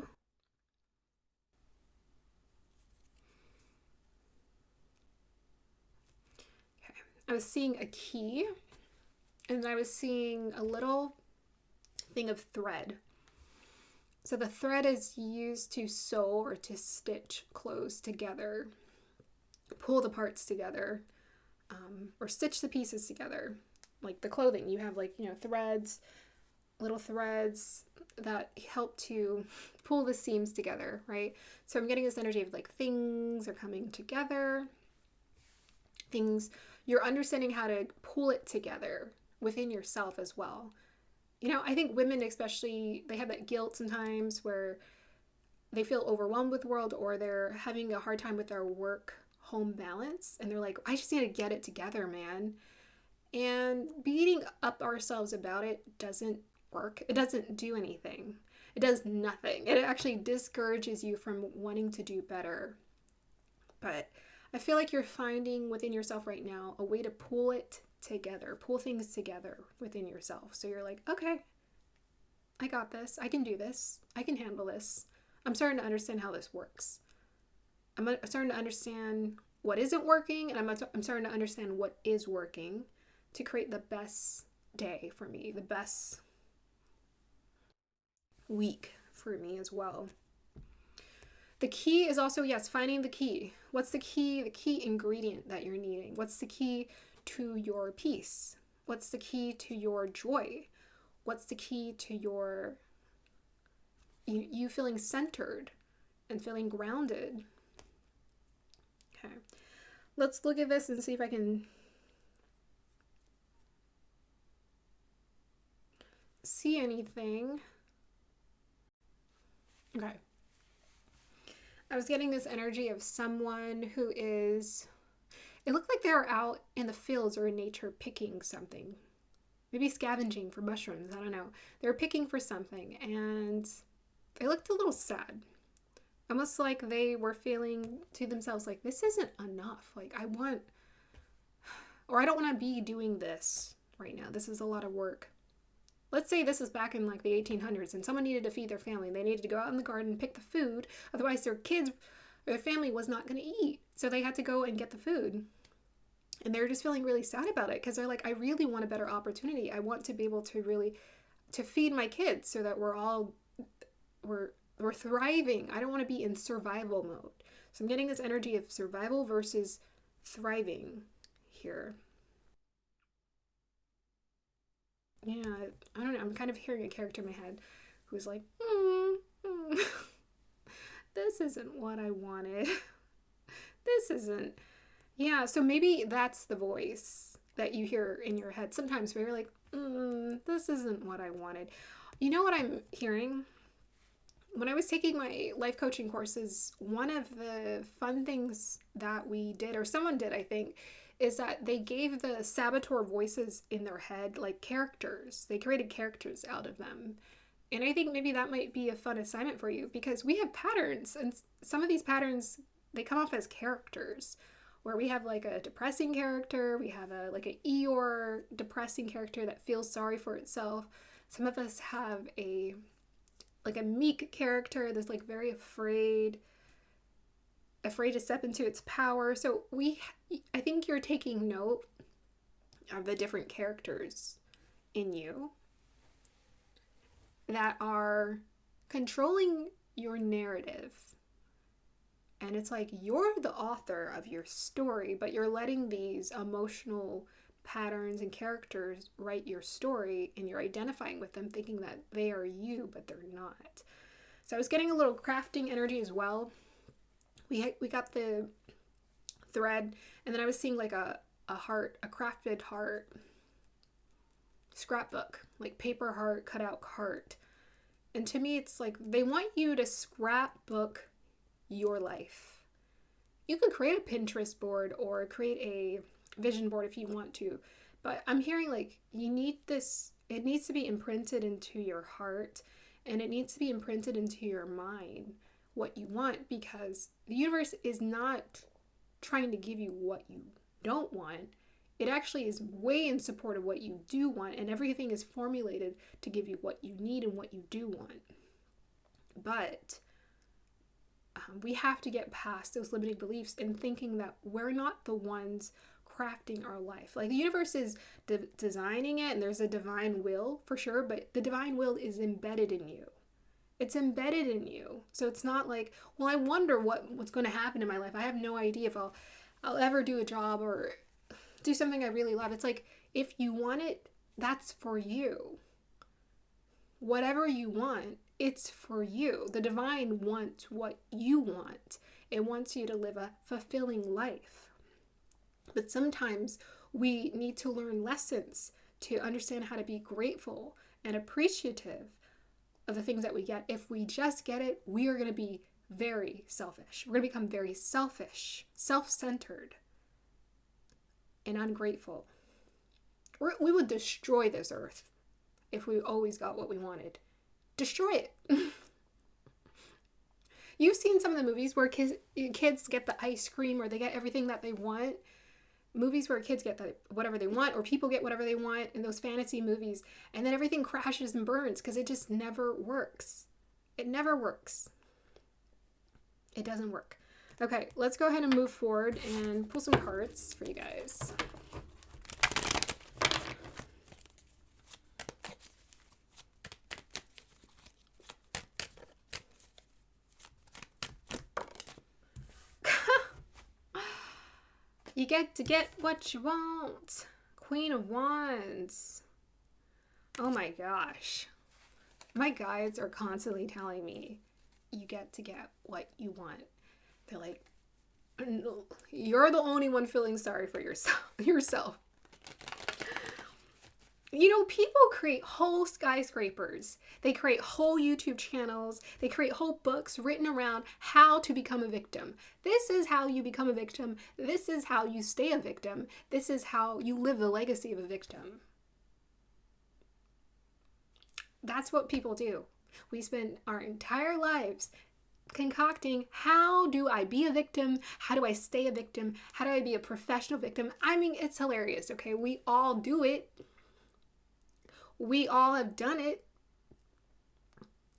Okay, I was seeing a key and I was seeing a little thing of thread. So the thread is used to sew or to stitch clothes together, pull the parts together, or stitch the pieces together. Like the clothing, you have like, you know, threads, little threads that help to pull the seams together, right? So I'm getting this energy of like things are coming together, things, you're understanding how to pull it together within yourself as well. You know, I think women especially, they have that guilt sometimes where they feel overwhelmed with the world or they're having a hard time with their work-home balance. And they're like, I just need to get it together, man. And beating up ourselves about it doesn't work. It doesn't do anything. It does nothing. It actually discourages you from wanting to do better. But I feel like you're finding within yourself right now a way to pull it together, pull things together within yourself. So you're like, okay, I got this. I can do this. I can handle this. I'm starting to understand how this works. I'm starting to understand what isn't working, and I'm starting to understand what is working to create the best day for me, the best week for me as well. The key is also, yes, finding the key. What's the key ingredient that you're needing? What's the key to your peace? What's the key to your joy? What's the key to your you feeling centered and feeling grounded? Okay, let's look at this and see if I can anything. Okay. I was getting this energy of someone who is, it looked like they were out in the fields or in nature picking something. Maybe scavenging for mushrooms. I don't know. They were picking for something and they looked a little sad. Almost like they were feeling to themselves like, this isn't enough. Like, I don't want to be doing this right now. This is a lot of work. Let's say this is back in like the 1800s and someone needed to feed their family. They needed to go out in the garden and pick the food. Otherwise their kids or their family was not going to eat. So they had to go and get the food. And they're just feeling really sad about it because they're like, I really want a better opportunity. I want to be able to feed my kids so that we're thriving. I don't want to be in survival mode. So I'm getting this energy of survival versus thriving here. Yeah, I don't know. I'm kind of hearing a character in my head who's like, this isn't what I wanted. This isn't. Yeah, so maybe that's the voice that you hear in your head sometimes where you're like, this isn't what I wanted. You know what I'm hearing? When I was taking my life coaching courses, one of the fun things that we did, or someone did, I think, is that they gave the saboteur voices in their head like characters. They created characters out of them. And I think maybe that might be a fun assignment for you because we have patterns, and some of these patterns, they come off as characters where we have like a depressing character, we have a Eeyore depressing character that feels sorry for itself. Some of us have a meek character that's like very afraid to step into its power. So I think you're taking note of the different characters in you that are controlling your narrative. And it's like you're the author of your story, but you're letting these emotional patterns and characters write your story, and you're identifying with them thinking that they are you, but they're not. So I was getting a little crafting energy as well. We got the thread, and then I was seeing like a heart, a crafted heart scrapbook, like paper heart, cutout heart. And to me, it's like they want you to scrapbook your life. You could create a Pinterest board or create a vision board if you want to, but I'm hearing like you need this, it needs to be imprinted into your heart and it needs to be imprinted into your mind what you want, because the universe is not trying to give you what you don't want. It actually is way in support of what you do want, and everything is formulated to give you what you need and what you do want. But we have to get past those limiting beliefs and thinking that we're not the ones crafting our life. Like the universe is designing it, and there's a divine will for sure, but the divine will is embedded in you. It's embedded in you. So it's not like, well, I wonder what's going to happen in my life. I have no idea if I'll ever do a job or do something I really love. It's like, if you want it, that's for you. Whatever you want, it's for you. The divine wants what you want. It wants you to live a fulfilling life. But sometimes we need to learn lessons to understand how to be grateful and appreciative of the things that we get. If we just get it, we are going to be very selfish. We're going to become very selfish, self-centered, and ungrateful. We would destroy this earth if we always got what we wanted. Destroy it. You've seen some of the movies where kids get the ice cream or they get everything that they want. Movies where kids get whatever they want, or people get whatever they want in those fantasy movies, and then everything crashes and burns because it just never works. It never works. It doesn't work. Okay, let's go ahead and move forward and pull some cards for you guys. You get to get what you want. Queen of Wands. Oh my gosh. My guides are constantly telling me, you get to get what you want. They're like, you're the only one feeling sorry for yourself. You know, people create whole skyscrapers. They create whole YouTube channels. They create whole books written around how to become a victim. This is how you become a victim. This is how you stay a victim. This is how you live the legacy of a victim. That's what people do. We spend our entire lives concocting, how do I be a victim? How do I stay a victim? How do I be a professional victim? I mean, it's hilarious, okay? We all do it. We all have done it.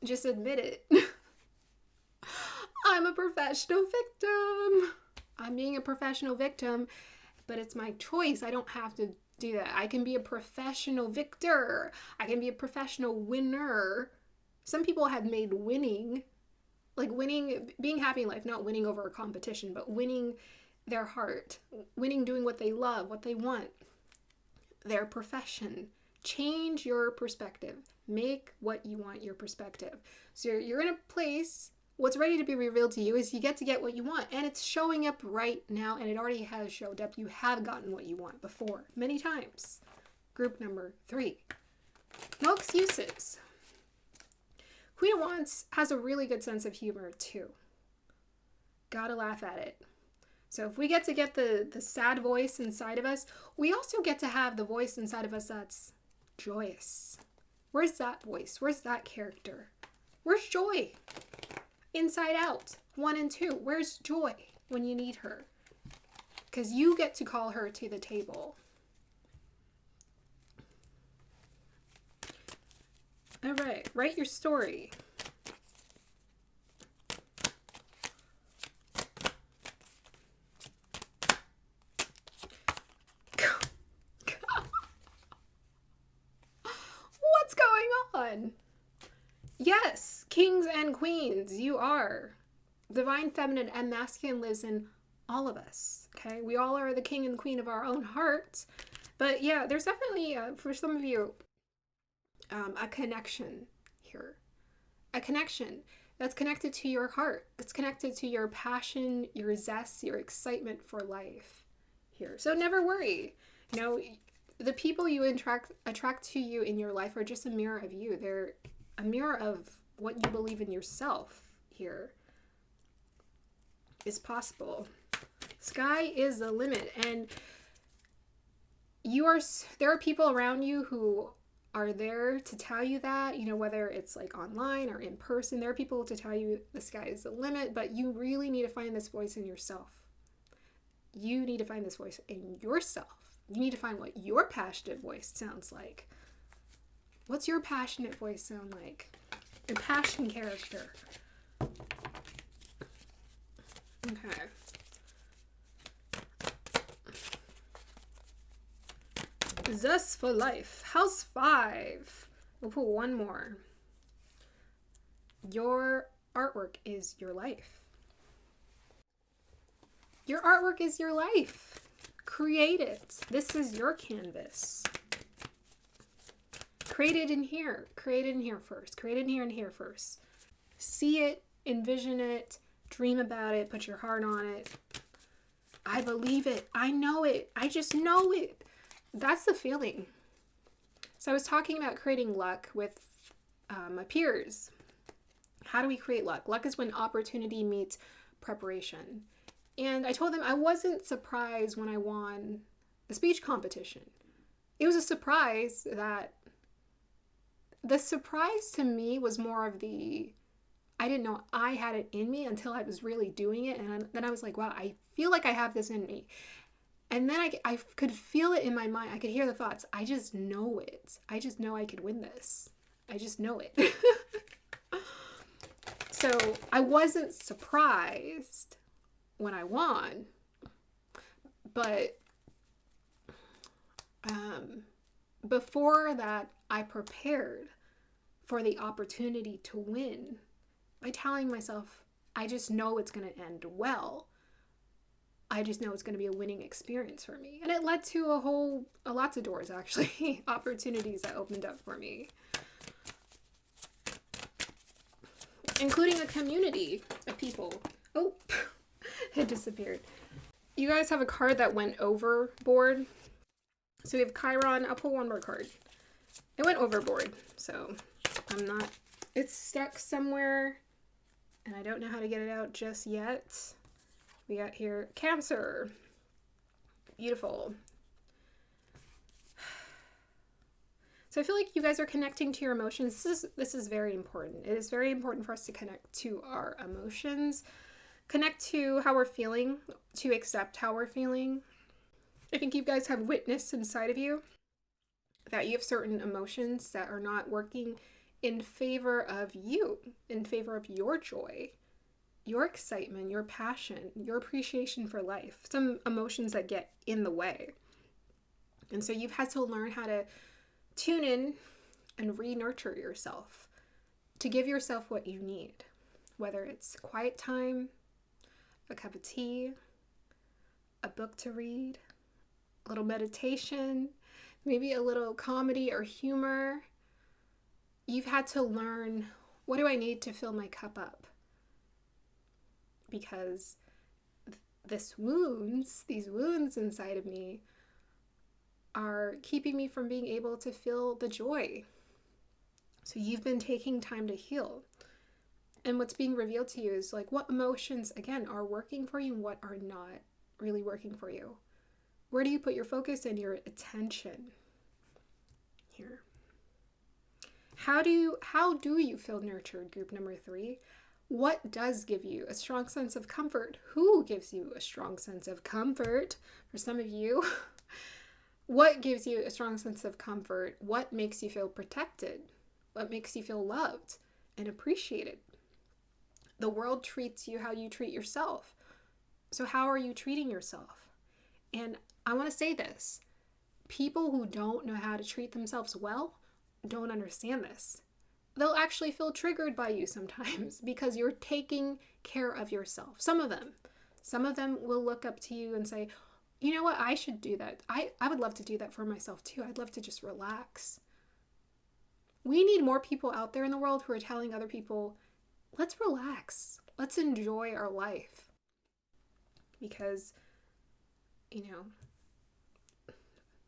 Just admit it. I'm a professional victim. I'm being a professional victim, but it's my choice. I don't have to do that. I can be a professional victor. I can be a professional winner. Some people have made winning, like winning, being happy in life, not winning over a competition, but winning their heart, winning doing what they love, what they want, their profession. Change your perspective. Make what you want your perspective. So you're in a place, what's ready to be revealed to you is you get what you want. And it's showing up right now, and it already has showed up. You have gotten what you want before, many times. Group number 3. No excuses. Queen of Wands has a really good sense of humor too. Gotta laugh at it. So if we get the sad voice inside of us, we also get to have the voice inside of us that's joyous. Where's that voice? Where's that character? Where's Joy? Inside Out 1 and 2. Where's Joy when you need her? Because you get to call her to the table. All right, write your story. What's going on? Yes, kings and queens, you are. Divine feminine and masculine lives in all of us, okay? We all are the king and queen of our own hearts. But yeah, there's definitely, for some of you, a connection here. A connection that's connected to your heart. It's connected to your passion, your zest, your excitement for life here. So never worry. You know, the people you attract to you in your life are just a mirror of you. They're a mirror of what you believe in yourself here. Is possible. Sky is the limit, and there are people around you who are there to tell you that, you know, whether it's like online or in person. There are people to tell you the sky is the limit, but you really need to find this voice in yourself. You need to find this voice in yourself. You need to find what your passionate voice sounds like. What's your passionate voice sound like? Your passion character. Okay. Zest for life. House 5. We'll put one more. Your artwork is your life. Your artwork is your life. Create it. This is your canvas. Create it in here. Create it in here first. Create it in here and here first. See it, envision it, dream about it, put your heart on it. I believe it. I know it. I just know it. That's the feeling. So I was talking about creating luck with my peers. How do we create luck? Luck is when opportunity meets preparation. And I told them I wasn't surprised when I won the speech competition. It was a surprise that the surprise to me was more of I didn't know I had it in me until I was really doing it. And then I was like, wow, I feel like I have this in me. And then I could feel it in my mind. I could hear the thoughts. I just know it. I just know I could win this. I just know it. So I wasn't surprised when I won. But before that, I prepared for the opportunity to win by telling myself, I just know it's going to end well. I just know it's going to be a winning experience for me. And it led to lots of doors, actually, opportunities that opened up for me, including a community of people. Oh, it disappeared. You guys have a card that went overboard. So we have Chiron. I'll pull one more card. It went overboard, so I'm not, it's stuck somewhere and I don't know how to get it out just yet. We got here Cancer. Beautiful. So I feel like you guys are connecting to your emotions. This is very important. It is very important for us to connect to our emotions, connect to how we're feeling, to accept how we're feeling. I think you guys have witnessed inside of you that you have certain emotions that are not working in favor of you, in favor of your joy, your excitement, your passion, your appreciation for life. Some emotions that get in the way. And so you've had to learn how to tune in and re-nurture yourself, to give yourself what you need, whether it's quiet time, a cup of tea, a book to read, a little meditation, maybe a little comedy or humor. You've had to learn, what do I need to fill my cup up? Because these wounds inside of me are keeping me from being able to feel the joy. So you've been taking time to heal. And what's being revealed to you is like what emotions, again, are working for you and what are not really working for you. Where do you put your focus and your attention? Here. How do you feel nurtured, group number 3? What does give you a strong sense of comfort? Who gives you a strong sense of comfort? For some of you, what gives you a strong sense of comfort? What makes you feel protected? What makes you feel loved and appreciated? The world treats you how you treat yourself. So how are you treating yourself? And I want to say this. People who don't know how to treat themselves well don't understand this. They'll actually feel triggered by you sometimes because you're taking care of yourself. Some of them will look up to you and say, you know what, I should do that. I would love to do that for myself too. I'd love to just relax. We need more people out there in the world who are telling other people, let's relax. Let's enjoy our life. Because,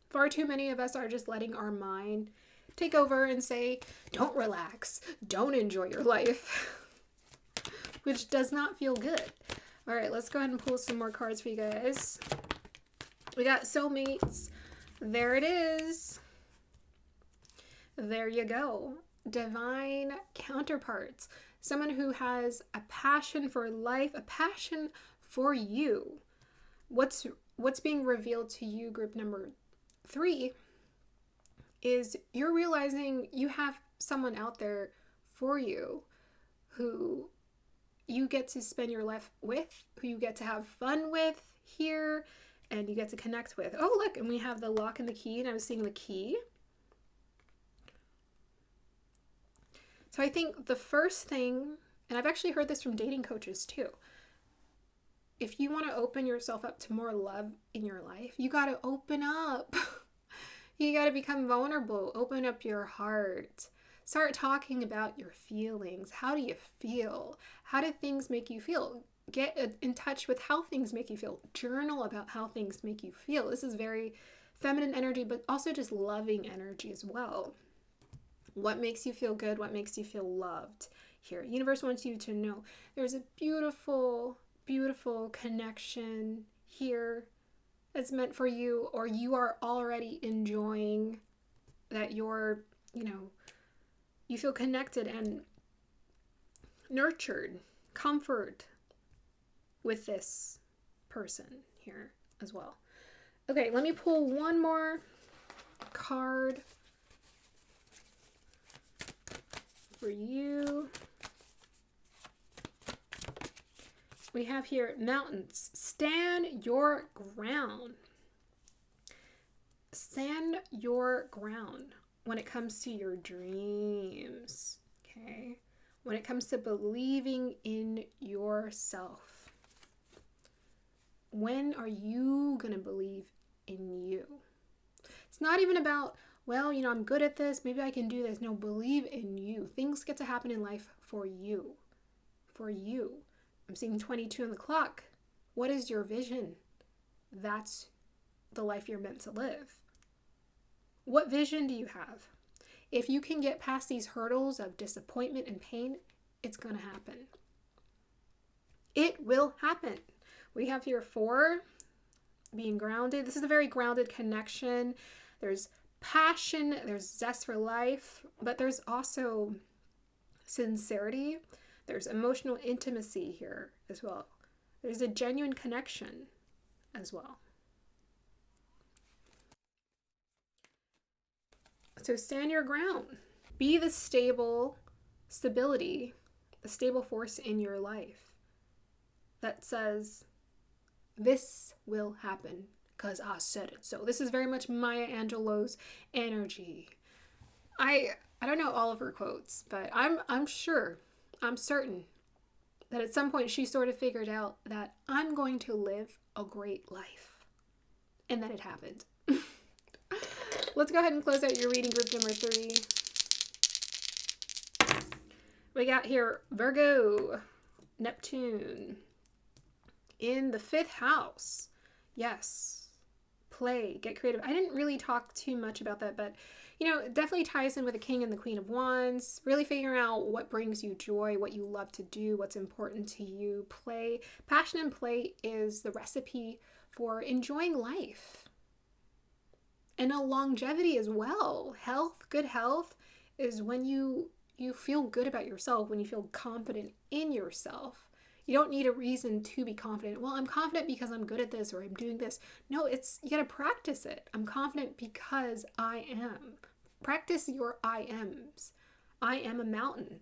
far too many of us are just letting our mind take over and say, don't relax, don't enjoy your life, which does not feel good. All right, let's go ahead and pull some more cards for you guys. We got soulmates. There it is. There you go. Divine counterparts. Someone who has a passion for life, a passion for you. What's being revealed to you, group number 3, is you're realizing you have someone out there for you who you get to spend your life with, who you get to have fun with here, and you get to connect with. Oh, look, and we have the lock and the key, and I was seeing the key. So I think the first thing, and I've actually heard this from dating coaches too, if you want to open yourself up to more love in your life, you got to open up. You got to become vulnerable. Open up your heart. Start talking about your feelings. How do you feel? How do things make you feel? Get in touch with how things make you feel. Journal about how things make you feel. This is very feminine energy, but also just loving energy as well. What makes you feel good? What makes you feel loved? Here, universe wants you to know there's a beautiful, beautiful connection here that's meant for you, or you are already enjoying that you're, you feel connected and nurtured, comfort with this person here as well. Okay, let me pull one more card for you. We have here mountains. Stand your ground. Stand your ground when it comes to your dreams. Okay? When it comes to believing in yourself. When are you going to believe in you? It's not even about, well, I'm good at this. Maybe I can do this. No, believe in you. Things get to happen in life for you. For you. I'm seeing 22 on the clock. What is your vision? That's the life you're meant to live. What vision do you have? If you can get past these hurdles of disappointment and pain, it's going to happen. It will happen. We have here 4, being grounded. This is a very grounded connection. There's passion, there's zest for life, but there's also sincerity. There's emotional intimacy here as well. There's a genuine connection as well. So stand your ground. Be the stability, the stable force in your life that says, this will happen because I said it. So this is very much Maya Angelou's energy. I don't know all of her quotes, but I'm certain that at some point she sort of figured out that I'm going to live a great life. And then it happened. Let's go ahead and close out your reading, group number 3. We got here Virgo, Neptune in the 5th house. Yes, play, get creative. I didn't really talk too much about that, but it definitely ties in with the King and the Queen of Wands. Really figuring out what brings you joy, what you love to do, what's important to you. Play, passion and play is the recipe for enjoying life. And a longevity as well. Health, good health is when you feel good about yourself, when you feel confident in yourself. You don't need a reason to be confident. Well, I'm confident because I'm good at this or I'm doing this. No, you got to practice it. I'm confident because I am. Practice your I ams. I am a mountain.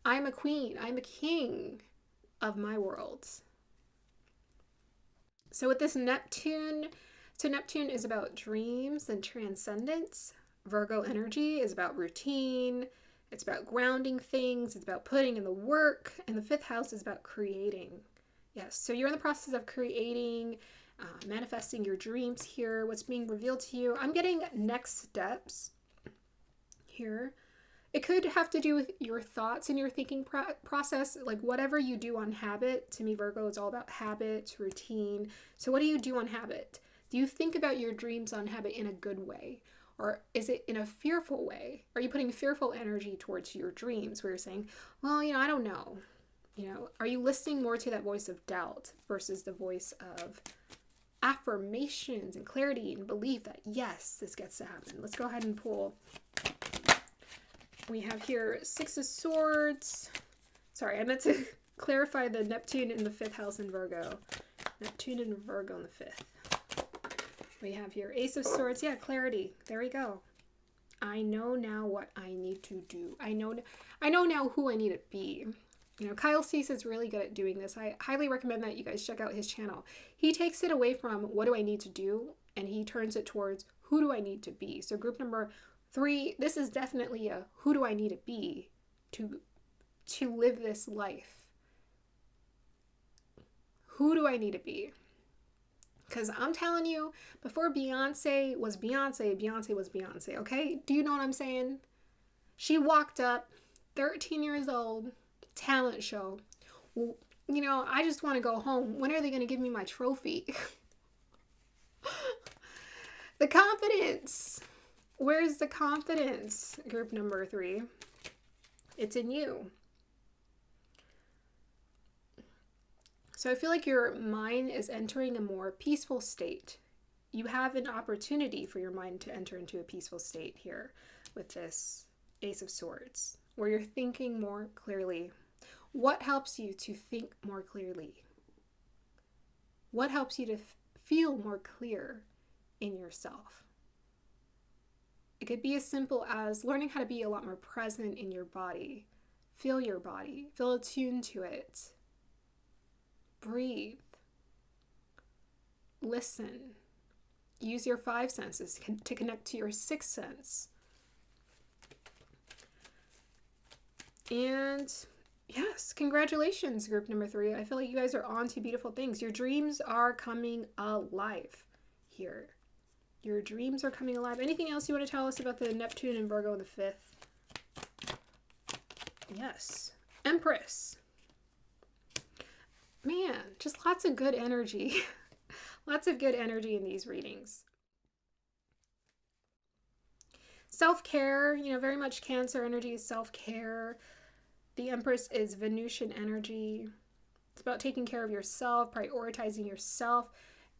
I'm a queen. I'm a king of my world. So with this Neptune, Neptune is about dreams and transcendence. Virgo energy is about routine. It's about grounding things. It's about putting in the work. And the 5th house is about creating. Yes, so you're in the process of creating, manifesting your dreams here. What's being revealed to you. I'm getting next steps here. It could have to do with your thoughts and your thinking process. Like whatever you do on habit. To me, Virgo is all about habits, routine. So what do you do on habit? Do you think about your dreams on habit in a good way? Or is it in a fearful way? Are you putting fearful energy towards your dreams where you're saying, well, I don't know. Are you listening more to that voice of doubt versus the voice of affirmations and clarity and belief that, yes, this gets to happen? Let's go ahead and pull. We have here 6 of Swords. Sorry, I meant to clarify the Neptune in the 5th house in Virgo. Neptune and Virgo in the 5th. We have here Ace of Swords. Yeah, clarity. There we go. I know now what I need to do. I know now who I need to be. Kyle Cease is really good at doing this. I highly recommend that you guys check out his channel. He takes it away from what do I need to do, and he turns it towards who do I need to be. So group number 3, this is definitely a who do I need to be to live this life. Who do I need to be? Because I'm telling you, before Beyonce was Beyonce, Beyonce was Beyonce, okay? Do you know what I'm saying? She walked up, 13 years old, talent show. Well, I just want to go home. When are they going to give me my trophy? The confidence. Where's the confidence? Group number 3. It's in you. So I feel like your mind is entering a more peaceful state. You have an opportunity for your mind to enter into a peaceful state here with this Ace of Swords, where you're thinking more clearly. What helps you to think more clearly? What helps you to feel more clear in yourself? It could be as simple as learning how to be a lot more present in your body. Feel your body. Feel attuned to it. Breathe. Listen. Use your 5 senses to connect to your 6th sense. And yes, congratulations, group number 3. I feel like you guys are on to beautiful things. Your dreams are coming alive here. Your dreams are coming alive. Anything else you want to tell us about the Neptune and Virgo in the 5th? Yes. Empress. Man, just lots of good energy. Lots of good energy in these readings. Self-care, very much Cancer energy is self-care. The Empress is Venusian energy. It's about taking care of yourself, prioritizing yourself.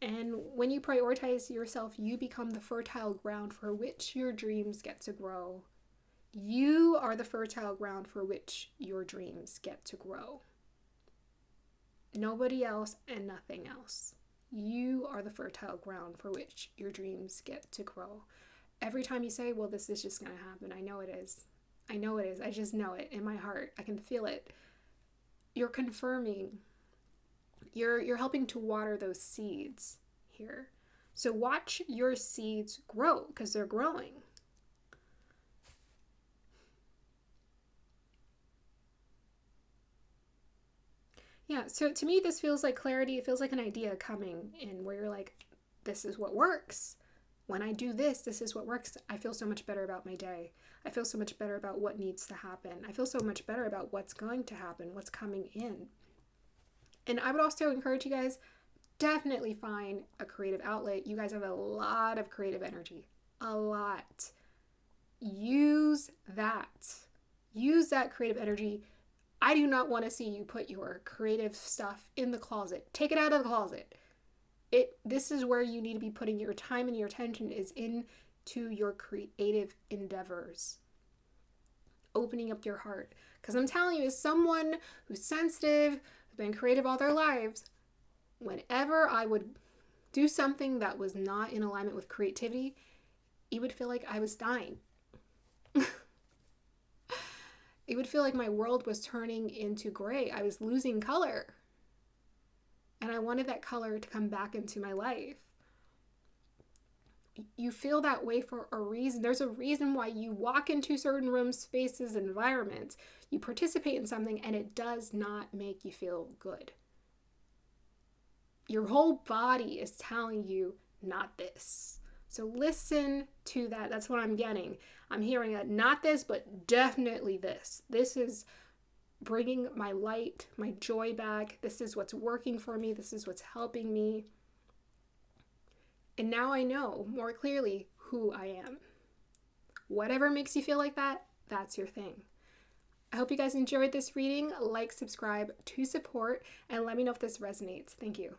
And when you prioritize yourself, you become the fertile ground for which your dreams get to grow. You are the fertile ground for which your dreams get to grow. Nobody else and nothing else. You are the fertile ground for which your dreams get to grow. Every time you say, well, this is just going to happen, I know it is. I know it is. I just know it in my heart. I can feel it. You're confirming. You're helping to water those seeds here. So watch your seeds grow because they're growing. Yeah, so to me, this feels like clarity. It feels like an idea coming in where you're like, this is what works. When I do this, this is what works. I feel so much better about my day. I feel so much better about what needs to happen. I feel so much better about what's going to happen, what's coming in. And I would also encourage you guys, definitely find a creative outlet. You guys have a lot of creative energy. A lot. Use that. Use that creative energy. I do not want to see you put your creative stuff in the closet. Take it out of the closet. This is where you need to be putting your time and your attention is into your creative endeavors. Opening up your heart. Because I'm telling you, as someone who's sensitive, who's been creative all their lives, whenever I would do something that was not in alignment with creativity, it would feel like I was dying. It would feel like my world was turning into gray. I was losing color. And I wanted that color to come back into my life. You feel that way for a reason. There's a reason why you walk into certain rooms, spaces, environments. You participate in something and it does not make you feel good. Your whole body is telling you, not this. So listen to that. That's what I'm getting. I'm hearing that, not this, but definitely this. This is bringing my light, my joy back. This is what's working for me. This is what's helping me. And now I know more clearly who I am. Whatever makes you feel like that, that's your thing. I hope you guys enjoyed this reading. Like, subscribe to support, and let me know if this resonates. Thank you.